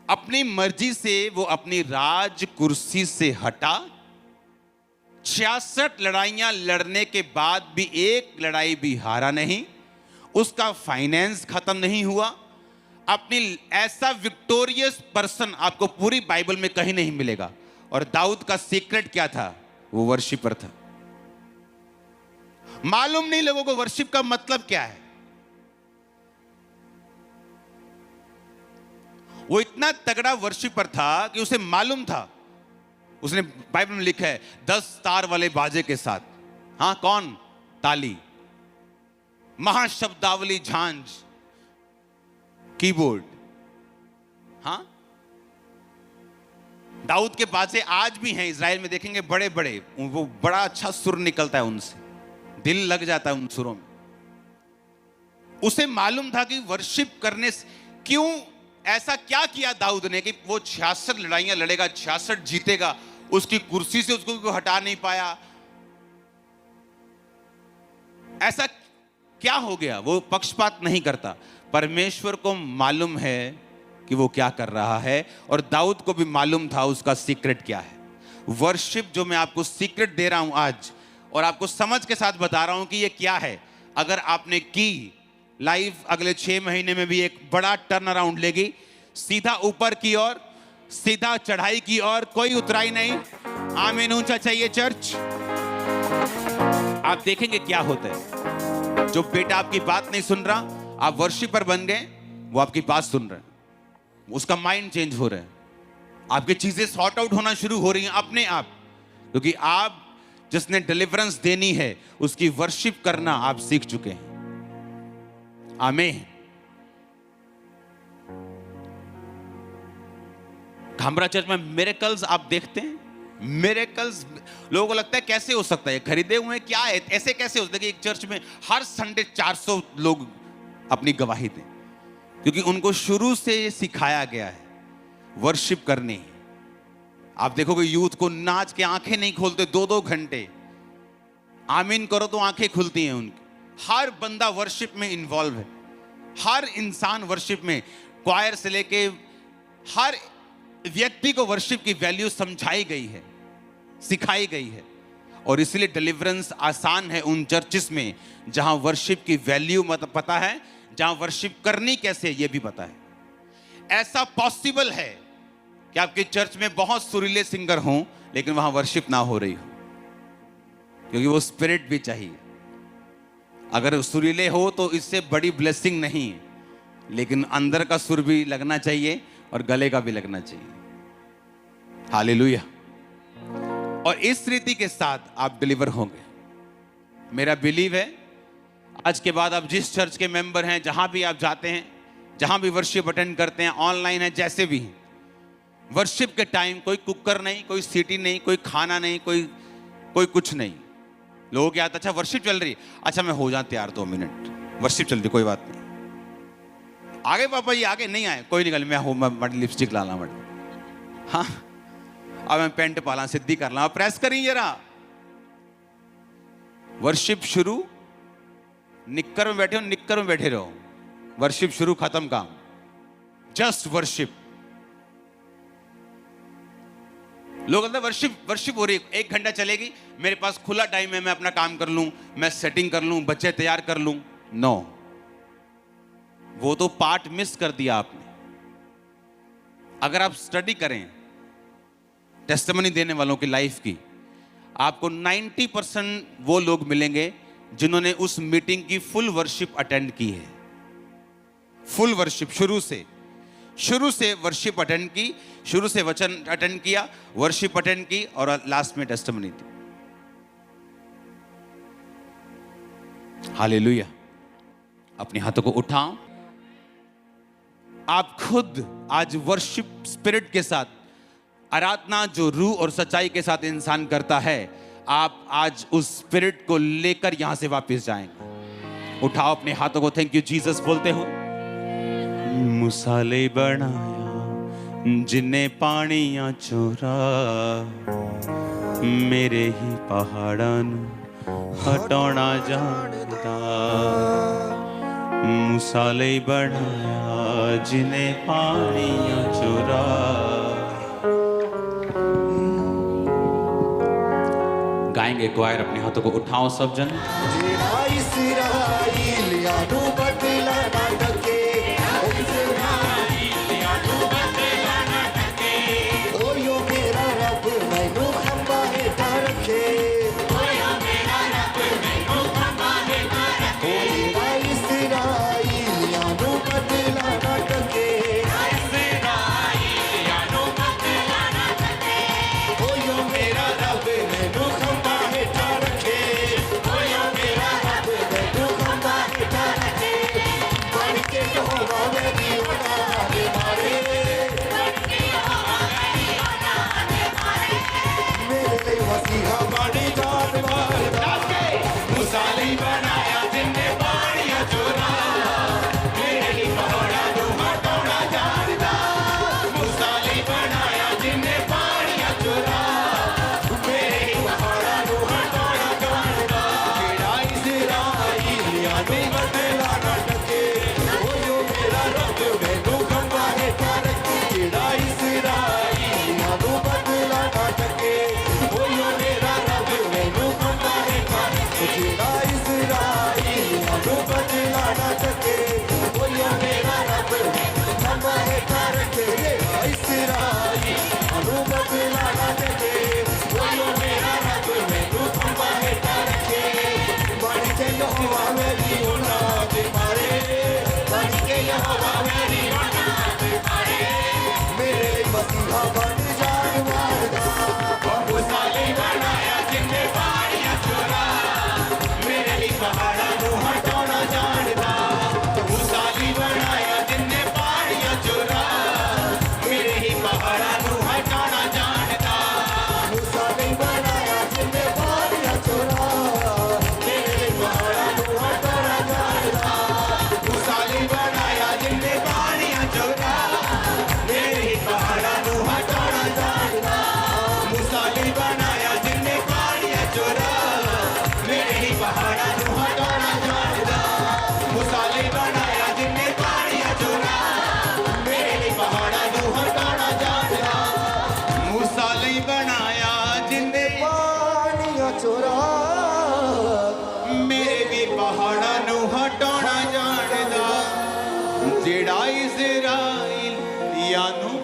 अपनी मर्जी से वो अपनी राज कुर्सी से हटा। 66 लड़ाइयां लड़ने के बाद भी एक लड़ाई भी हारा नहीं, उसका फाइनेंस खत्म नहीं हुआ। अपनी ऐसा विक्टोरियस पर्सन आपको पूरी बाइबल में कहीं नहीं मिलेगा। और दाऊद का सीक्रेट क्या था? वो वर्शिपर था। मालूम नहीं लोगों को वर्शिप का मतलब क्या है। वो इतना तगड़ा वर्शिपर था कि उसे मालूम था। उसने बाइबल में लिखा है 10 तार वाले बाजे के साथ। हाँ, कौन? ताली, महाशब्दावली, झांझ, कीबोर्ड। हाँ, दाऊद के बाजे आज भी हैं इजराइल में, देखेंगे बड़े बड़े, वो बड़ा अच्छा सुर निकलता है उनसे, दिल लग जाता है उन सुरों में। उसे मालूम था कि वर्शिप करने से, क्यों ऐसा क्या किया दाऊद ने कि वो 66 लड़ाइयां लड़ेगा, 66 जीतेगा, उसकी कुर्सी से उसको कोई हटा नहीं पाया। ऐसा क्या हो गया? वो पक्षपात नहीं करता। परमेश्वर को मालूम है कि वो क्या कर रहा है, और दाऊद को भी मालूम था उसका सीक्रेट क्या है। वर्शिप जो मैं आपको सीक्रेट दे रहा हूं आज, और आपको समझ के साथ बता रहा हूं कि ये क्या है, अगर आपने की, लाइफ अगले 6 महीने में भी एक बड़ा टर्न अराउंड लेगी, सीधा ऊपर की ओर, सीधा चढ़ाई की ओर, कोई उतराई नहीं। आमीन ऊंचा चाहिए चर्च। आप देखेंगे क्या होता है। जो बेटा आपकी बात नहीं सुन रहा, आप वर्शिपर बन गए, वो आपकी बात सुन रहे हैं, उसका माइंड चेंज हो रहा है, आपकी चीजें सॉर्ट आउट होना शुरू हो रही हैं अपने आप, क्योंकि आप जिसने डिलीवरेंस देनी है उसकी वर्शिप करना आप सीख चुके हैं। आमीन। खामरा चर्च में मिरेकल्स आप देखते हैं। मिरेकल्स लोगों को लगता है कैसे हो सकता है, खरीदे हुए क्या है, ऐसे कैसे हो सकता है कि एक चर्च में हर संडे 400 लोग अपनी गवाही दें, क्योंकि उनको शुरू से सिखाया गया है वर्शिप करनी। आप देखोगे यूथ को नाच के आंखें नहीं खोलते 2-2 घंटे, आमीन करो तो आंखें खुलती हैं उनकी। हर बंदा वर्शिप में इन्वॉल्व है, हर इंसान वर्शिप में, क्वायर से लेके हर व्यक्ति को वर्शिप की वैल्यू समझाई गई है, सिखाई गई है। और इसलिए डिलीवरेंस आसान है उन चर्चिस में जहां वर्शिप की वैल्यू मतलब पता है, जहां वर्शिप करनी कैसे ये भी पता है। ऐसा पॉसिबल है कि आपके चर्च में बहुत सुरीले सिंगर हों लेकिन वहां वर्शिप ना हो रही हो, क्योंकि वो स्पिरिट भी चाहिए। अगर सुरीले हो तो इससे बड़ी ब्लेसिंग नहीं है, लेकिन अंदर का सुर भी लगना चाहिए और गले का भी लगना चाहिए। हालेलुया। और इस रीति के साथ आप डिलीवर होंगे। मेरा बिलीव है आज के बाद आप जिस चर्च के मेंबर हैं, जहां भी आप जाते हैं, जहां भी वर्शिप अटेंड करते हैं, ऑनलाइन है, जैसे भी हैं, वर्शिप के टाइम कोई कुकर नहीं, कोई सीटी नहीं, कोई खाना नहीं, कोई कुछ नहीं। लोगों क्या आता, अच्छा वर्शिप चल रही, अच्छा मैं हो जाऊं तैयार 2 मिनट, वर्शिप चल रही, कोई बात नहीं। आगे पापा जी आगे नहीं आए, कोई नहीं, मैं हूं, मैं लिपस्टिक लाना मत, हाँ अब मैं पेंट पाला, सिद्धि कर ला, प्रेस करी जरा। वर्शिप शुरू, निक्कर में बैठे हो, निक्कर में बैठे रहो, वर्शिप शुरू, खत्म काम, जस्ट वर्शिप। लोग कहते वर्शिप हो रही है, 1 घंटा चलेगी, मेरे पास खुला टाइम है, मैं अपना काम कर लूं, मैं सेटिंग कर लूं, बच्चे तैयार कर लूं। नो, वो तो पार्ट मिस कर दिया आपने। अगर आप स्टडी करें टेस्टिमनी देने वालों की लाइफ की, आपको 90% वो लोग मिलेंगे जिन्होंने उस मीटिंग की फुल वर्शिप अटेंड की है। फुल वर्शिप, शुरू से वर्शिप अटेंड की, शुरू से वचन अटेंड किया, वर्शिप अटेंड की, और लास्ट में टेस्टिमनी दी। हालेलुया। अपने हाथों को उठाओ। आप खुद आज वर्शिप स्पिरिट के साथ, आराधना जो रूह और सच्चाई के साथ इंसान करता है, आप आज उस स्पिरिट को लेकर यहां से वापस जाएंगे। उठाओ अपने हाथों को, थैंक यू जीसस बोलते हो। मुसाले बनाया जिन्ने पानियां चोरा, मेरे ही पहाड़ां नूं हटाना जानदा मूसा लई बनाया जिन्हें पानियां चुरा गाएंगे क्वायर, अपने हाथों को उठाओ सब जन।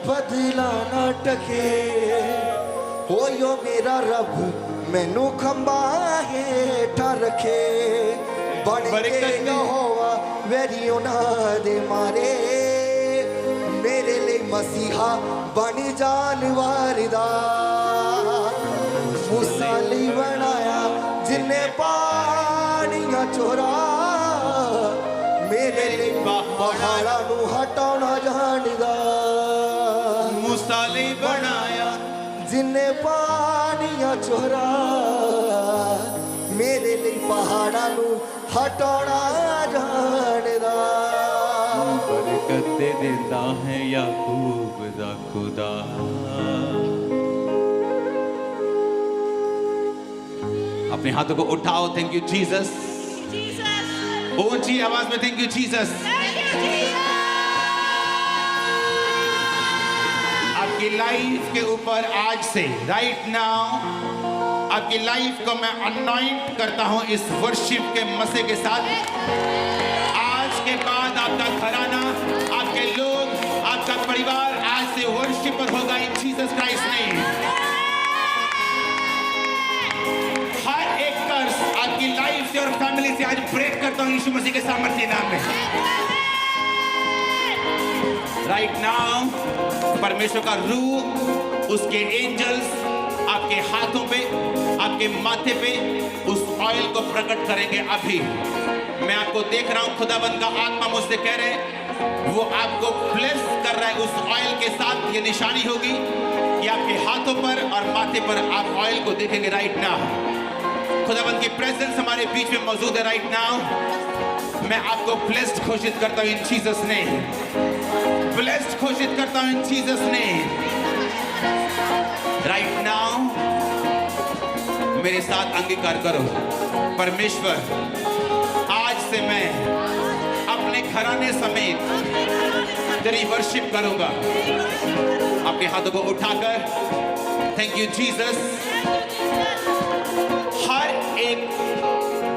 बदला ना टके हो यो मेरा रब मैनू खंबा हेठा रखे बन के यहोवा वेरियों ना दे मारे मेरे लिए मसीहा बन जानवर दा मूसा लई बनाया जिन्ने पानियां चोरा मेरे लिए पहाड़ा नू हटाना जानदा मूसा लई बनाया जिन्ने पानियां चोरा मेरे लिए पहाड़ा नू हटाना जानदा बरकत देता है याकूब दा खुदा अपने हाथों को उठाओ। Thank you Jesus. ऊंची आवाज में थैंक यू जीसस। आपकी लाइफ के ऊपर आज से राइट नाउ आपकी लाइफ को मैं अनॉइंट करता हूं इस वर्शिप के मसे के साथ। आज के बाद आपका घराना, आपके लोग, आपका परिवार आज से वर्शिपर होगा इन जीसस क्राइस्ट नेम। हर एक कर्स आपकी लाइफ से और फैमिली से आज ब्रेक करता हूं यीशु मसीह के सामर्थ्य नाम में। राइट नाउ परमेश्वर का रूह, उसके एंजल्स आपके हाथों पे, आपके माथे पे उस ऑयल को प्रकट करेंगे। अभी मैं आपको देख रहा हूं, खुदाबंद का आत्मा मुझसे कह रहे हैं वो आपको ब्लेस कर रहा है उस ऑयल के साथ। ये निशानी होगी कि आपके हाथों पर और माथे पर आप ऑयल को देखेंगे राइट नाउ। खुदाबंद की प्रेजेंस हमारे बीच में मौजूद है राइट नाउ। मैं आपको ब्लेस्ड घोषित करता हूं इन जीसस नेम। ब्लेस्ड घोषित करता हूं इन जीसस नेम। राइट नाउ मेरे साथ अंगीकार करो। परमेश्वर, आज से मैं अपने घराने समेत तेरी वर्शिप करूंगा। अपने हाथों को उठाकर थैंक यू जीसस। हर एक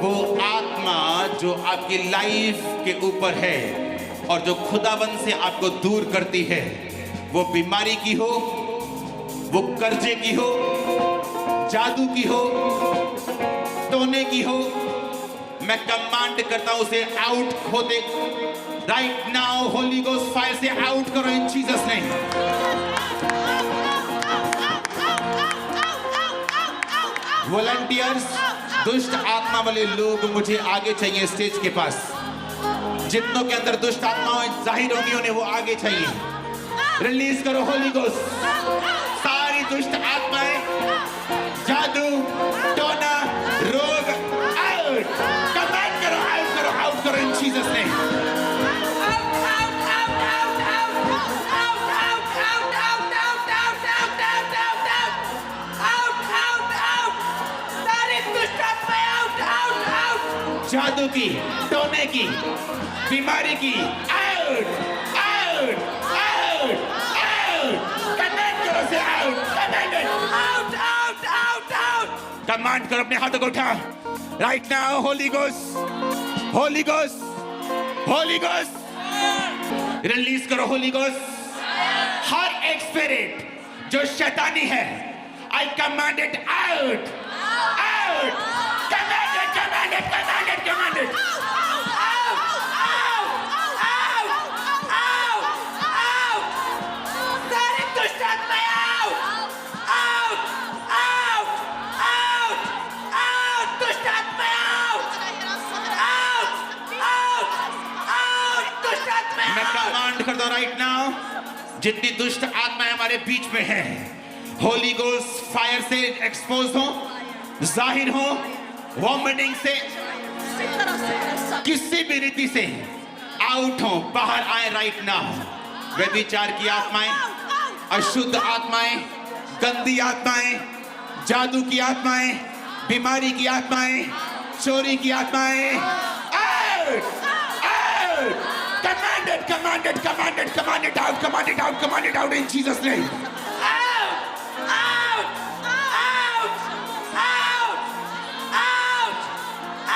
वो आत्मा जो आपकी लाइफ के ऊपर है और जो खुदावन से आपको दूर करती है, वो बीमारी की हो, वो कर्जे की हो, जादू की हो, टोने की हो, मैं कमांड करता हूं उसे आउट होते right now. Holi ghost fire से आउट करो इन जीसस नेम। वॉलंटियर्स, दुष्ट आत्मा वाले लोग मुझे आगे चाहिए स्टेज के पास। जितनों के अंदर दुष्ट आत्माएं जाहिर होंगी उन्हें वो आगे चाहिए। रिलीज करो होली गोस्ट। सारी दुष्ट आत्माएं, जादू, टोना, रोग, आउट। कमांड करो, आउट करो, आउट करो इन जीसस नेम। जादू की, टोने की, बीमारी की, out, out, out, out. Command करो से out, command, out, out, out, out. Command करो, अपने हाथों को उठा right now. Holi ghost, Holi ghost, Holi ghost, release करो होली गोस्ट। हर एक स्पिरिट जो शैतानी है, आई command it out, out. Command it, command it, command it, command it. मैं कमांड करता हूं राइट नाउ, जितनी दुष्ट आत्माएं हमारे बीच में हैं, होली गोस्ट फायर से एक्सपोज हो, जाहिर हो, वॉमिटिंग से, किसी भी रीति से आउट हो, बाहर आए राइट नाउ। व्यभिचार की आत्माएं, अशुद्ध आत्माएं, गंदी आत्माएं, जादू की आत्माएं, बीमारी की आत्माएं, चोरी की आत्माएं, out, out. Command it, command it, command it, command it out, command it out, command it out in Jesus' name. Out, out, out, out, out,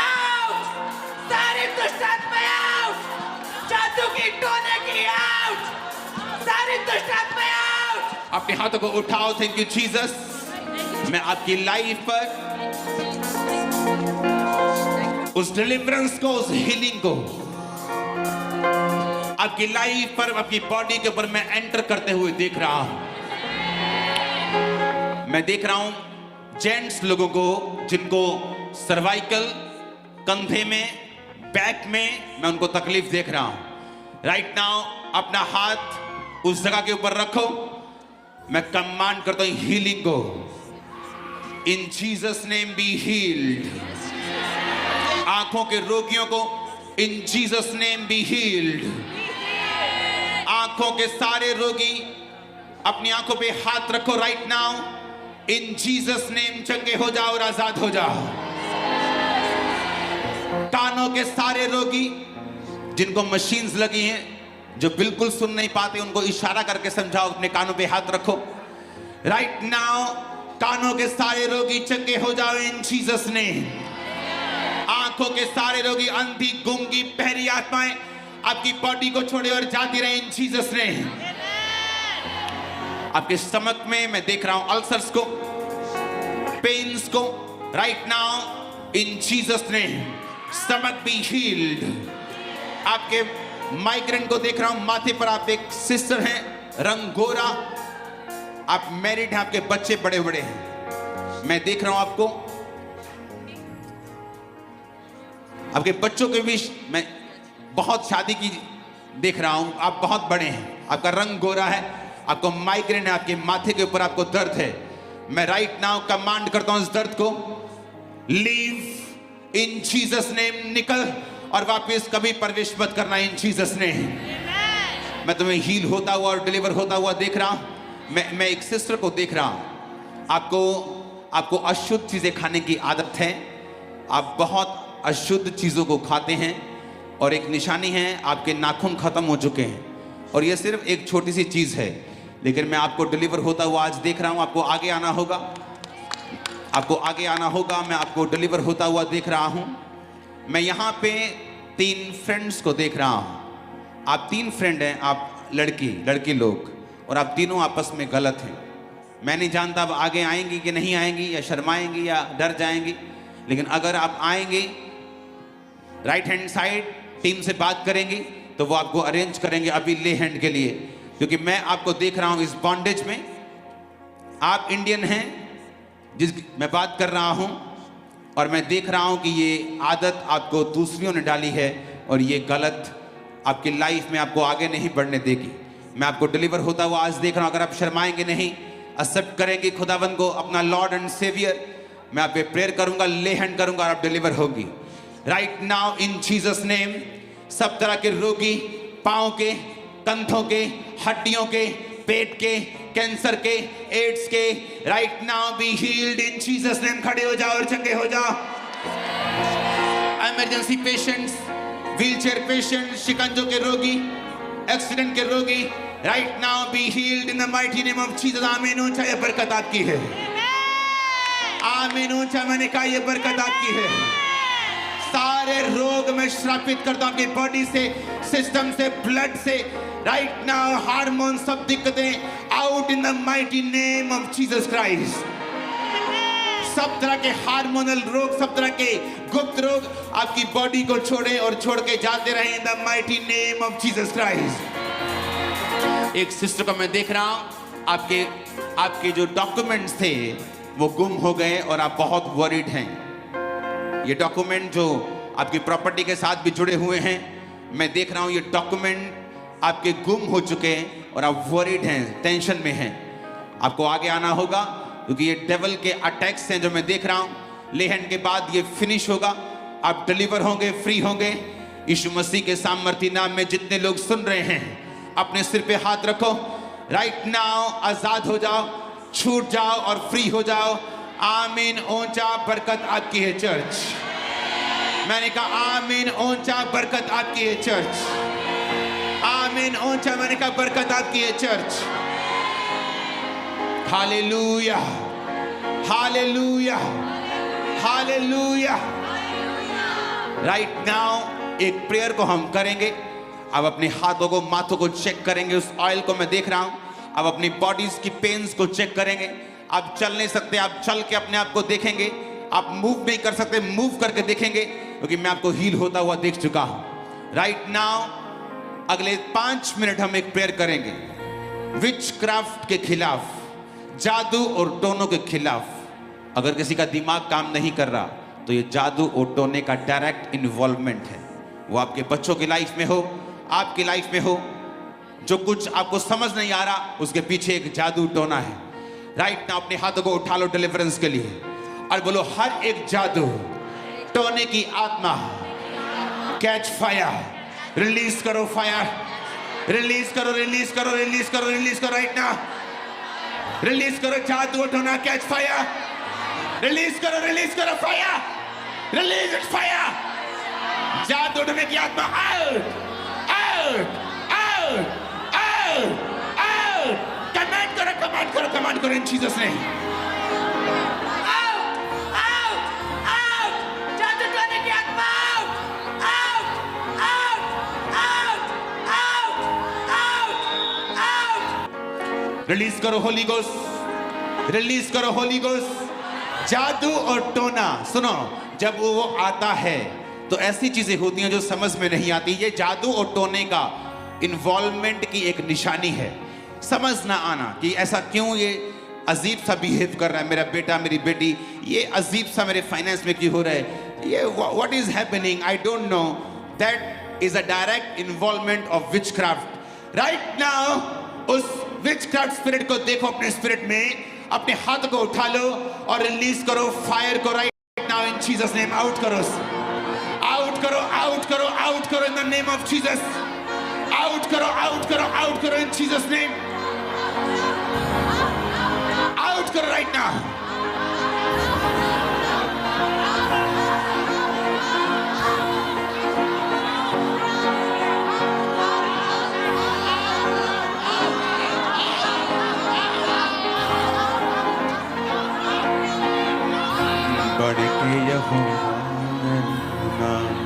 out. सारी दुष्ट आत्माएं out. जादू की, टोने की out. सारी दुष्ट आत्माएं out. अपने हाथों को उठाओ, थैंक यू जीसस। मैं आपकी लाइफ पर उस डिलीवरेंस को, उस हीलिंग को, आपकी लाइफ पर, आपकी बॉडी के ऊपर मैं एंटर करते हुए देख रहा हूं। मैं देख रहा हूं जेंट्स लोगों को जिनको सर्वाइकल, कंधे में, बैक में, मैं उनको तकलीफ देख रहा हूं। राइट नाउ अपना हाथ उस जगह के ऊपर रखो। मैं कमांड करता हूं हीलिंग को। In Jesus name be healed. आंखों के रोगियों को in Jesus name be healed. आंखों के सारे रोगी अपनी आंखों पे हाथ रखो right now. In Jesus name चंगे हो जाओ और आजाद हो जाओ। कानों के सारे रोगी जिनको मशीन्स लगी हैं, जो बिल्कुल सुन नहीं पाते, उनको इशारा करके समझाओ, अपने कानों पे हाथ रखो राइट नाउ। कानों के सारे रोगी चंगे हो जाओ इन जीसस नेम। आंखों के सारे रोगी, अंधी, गूंगी, बहरी आत्माएं आपकी बॉडी को छोड़े और जाती रहे इन जीसस नेम। आपके स्टमक में मैं देख रहा हूं अल्सर्स को, पेन्स को right now in Jesus name. Stomach be healed. आपके माइग्रेन को देख रहा हूं, माथे पर आप एक सिस्टर हैं, रंग गोरा, आप मैरिड हैं, आपके बच्चे बड़े बड़े हैं। मैं देख रहा हूं आपको, आपके बच्चों के बीच मैं बहुत शादी की देख रहा हूं, आप बहुत बड़े हैं, आपका रंग गोरा है, आपको माइग्रेन है, आपके माथे के ऊपर आपको दर्द है। मैं राइट नाउ कमांड करता हूं इस दर्द को, लीव इन जीसस नेम। निकल और वापस कभी प्रवेश मत करना इन जीसस नेम। मैं तुम्हें हील होता हुआ और डिलीवर होता हुआ देख रहा हूं। मैं एक सिस्टर को देख रहा हूं, आपको अशुद्ध चीजें खाने की आदत है, आप बहुत अशुद्ध चीज़ों को खाते हैं और एक निशानी है, आपके नाखून खत्म हो चुके हैं और ये सिर्फ एक छोटी सी चीज़ है, लेकिन मैं आपको डिलीवर होता हुआ आज देख रहा हूँ। आपको आगे आना होगा, आपको आगे आना होगा। मैं आपको डिलीवर होता हुआ देख रहा हूँ। मैं यहाँ पे 3 फ्रेंड्स को देख रहा हूँ। आप 3 फ्रेंड हैं, आप लड़की लोग, और आप तीनों आपस में गलत हैं। मैं नहीं जानता अब आगे आएंगी कि नहीं आएंगी, या शर्माएंगी या डर जाएंगी, लेकिन अगर आप आएंगे राइट हैंड साइड टीम से बात करेंगी तो वो आपको अरेंज करेंगे अभी ले हैंड के लिए, क्योंकि मैं आपको देख रहा हूँ इस बॉन्डेज में। आप इंडियन हैं जिस मैं बात कर रहा हूँ, और मैं देख रहा हूँ कि ये आदत आपको दूसरियों ने डाली है और ये गलत आपकी लाइफ में आपको आगे नहीं बढ़ने देगी। मैं आपको डिलीवर होता हुआ आज देख रहा हूँ। अगर आप शर्माएंगे नहीं, एक्सेप्ट करेंगे खुदावन को अपना लॉर्ड एंड सेवियर, मैं आप पे प्रेयर करूंगा, ले हैंड करूंगा और आप डिलीवर होगी right now in Jesus name. सब तरह के रोगी, पाँव के, कंधों के, हड्डियों के, पेट के, कैंसर के, एड्स के, right now be healed in Jesus name. खड़े हो जाओ और चंगे हो जाओ। इमरजेंसी पेशेंट्स, व्हीलचेयर पेशेंट, शिकंजों के रोगी, एक्सीडेंट के रोगी, right now be healed in the mighty name of Jesus. आमीन। ऊंचा ये बरकत आपकी है। आमीन। ऊंचा मैंने कहा ये बरकत आपकी है। सारे रोग मैं श्रापित करता हूं आपकी बॉडी से, सिस्टम से, ब्लड से, राइट नाउ हार्मोन सब दिक्कतें out in the mighty name of Jesus Christ. सब तरह के हार्मोनल रोग, सब तरह के गुप्त रोग आपकी बॉडी को छोड़े और छोड़ के जाते रहे in the mighty name of Jesus Christ. एक सिस्टर को मैं देख रहा हूं, आपके जो डॉक्यूमेंट्स थे वो गुम हो गए और आप बहुत वरीड हैं। ये डॉक्यूमेंट जो आपकी प्रॉपर्टी के साथ भी जुड़े हुए हैं, मैं देख रहा हूं ये डॉक्यूमेंट आपके गुम हो चुके हैं और आप वरीड हैं, टेंशन में हैं। आपको आगे आना होगा क्योंकि ये डेविल के अटैक्स हैं जो मैं देख रहा हूं। लेहन के बाद ये फिनिश होगा, आप डिलीवर होंगे, फ्री होंगे यीशु मसीह के सामर्थी नाम में। जितने लोग सुन रहे हैं अपने सिर पे हाथ रखो, राइट नाउ आजाद हो जाओ, छूट जाओ और फ्री हो जाओ। आमीन। ऊंचा बरकत आपकी है चर्च। मैंने कहा आमीन। ऊंचा बरकत आपकी है चर्च। आमीन। ऊंचा मैंने कहा बरकत आपकी है church. Hallelujah, hallelujah, hallelujah. Right now एक प्रेयर को हम करेंगे। अब अपने हाथों को, माथों को चेक करेंगे। उस ऑयल को मैं देख रहा हूं। अब अपनी बॉडीज की पेन्स को चेक करेंगे। आप चल नहीं सकते, आप चल के अपने आप को देखेंगे। आप मूव नहीं कर सकते, मूव करके देखेंगे, क्योंकि मैं आपको हील होता हुआ देख चुका हूं। राइट नाउ अगले 5 मिनट हम एक प्रेयर करेंगे विच क्राफ्ट के खिलाफ, जादू और टोनों के खिलाफ। अगर किसी का दिमाग काम नहीं कर रहा तो ये जादू और टोने का डायरेक्ट इन्वॉल्वमेंट है। वो आपके बच्चों की लाइफ में हो, आपकी लाइफ में हो, जो कुछ आपको समझ नहीं आ रहा उसके पीछे एक जादू टोना है। राइट नाउ अपने हाथों को उठा लो डिलीवरेंस के लिए और बोलो हर एक जादू टोने की आत्मा कैच फायर। रिलीज करो फायर, रिलीज करो, रिलीज करो, रिलीज करो, रिलीज करो। राइट नाउ रिलीज करो जादू और टोना, कैच फायर। रिलीज करो फायर, रिलीज इट फायर। जादू टोने की आत्मा out, out, out, out, out. Command करो, कमांड करो, कमांड करो इन Jesus name. Out, out, out. जादू टोने की आत्मा out, out, out, out, out, out. Release करो होली गोस्ट, रिलीज करो होली गोस्ट। जादू और टोना, सुनो, जब वो आता है तो ऐसी चीजें होती हैं जो समझ में नहीं आती। ये जादू और टोने का इन्वॉल्वमेंट की एक निशानी है। समझ ना आना कि ऐसा क्यों ये अजीब सा बिहेव कर रहा है मेरा बेटा, मेरी बेटी, ये अजीब सा मेरे फाइनेंस में क्यों हो रहा है, ये what is happening, I don't know. That is a direct involvement of witchcraft. Right now उस विचक्राफ्ट स्पिरिट को देखो अपने स्पिरिट में, अपने हाथ को उठा लो और रिलीज करो फायर को। Right now in Jesus name out करो, आउट करो, आउट करो, आउट करो in the name of Jesus. Out करो, आउट करो, आउट करो इन जीसस नेम। आउट करो राइट नाउ। बढ़ के यहोवा नाम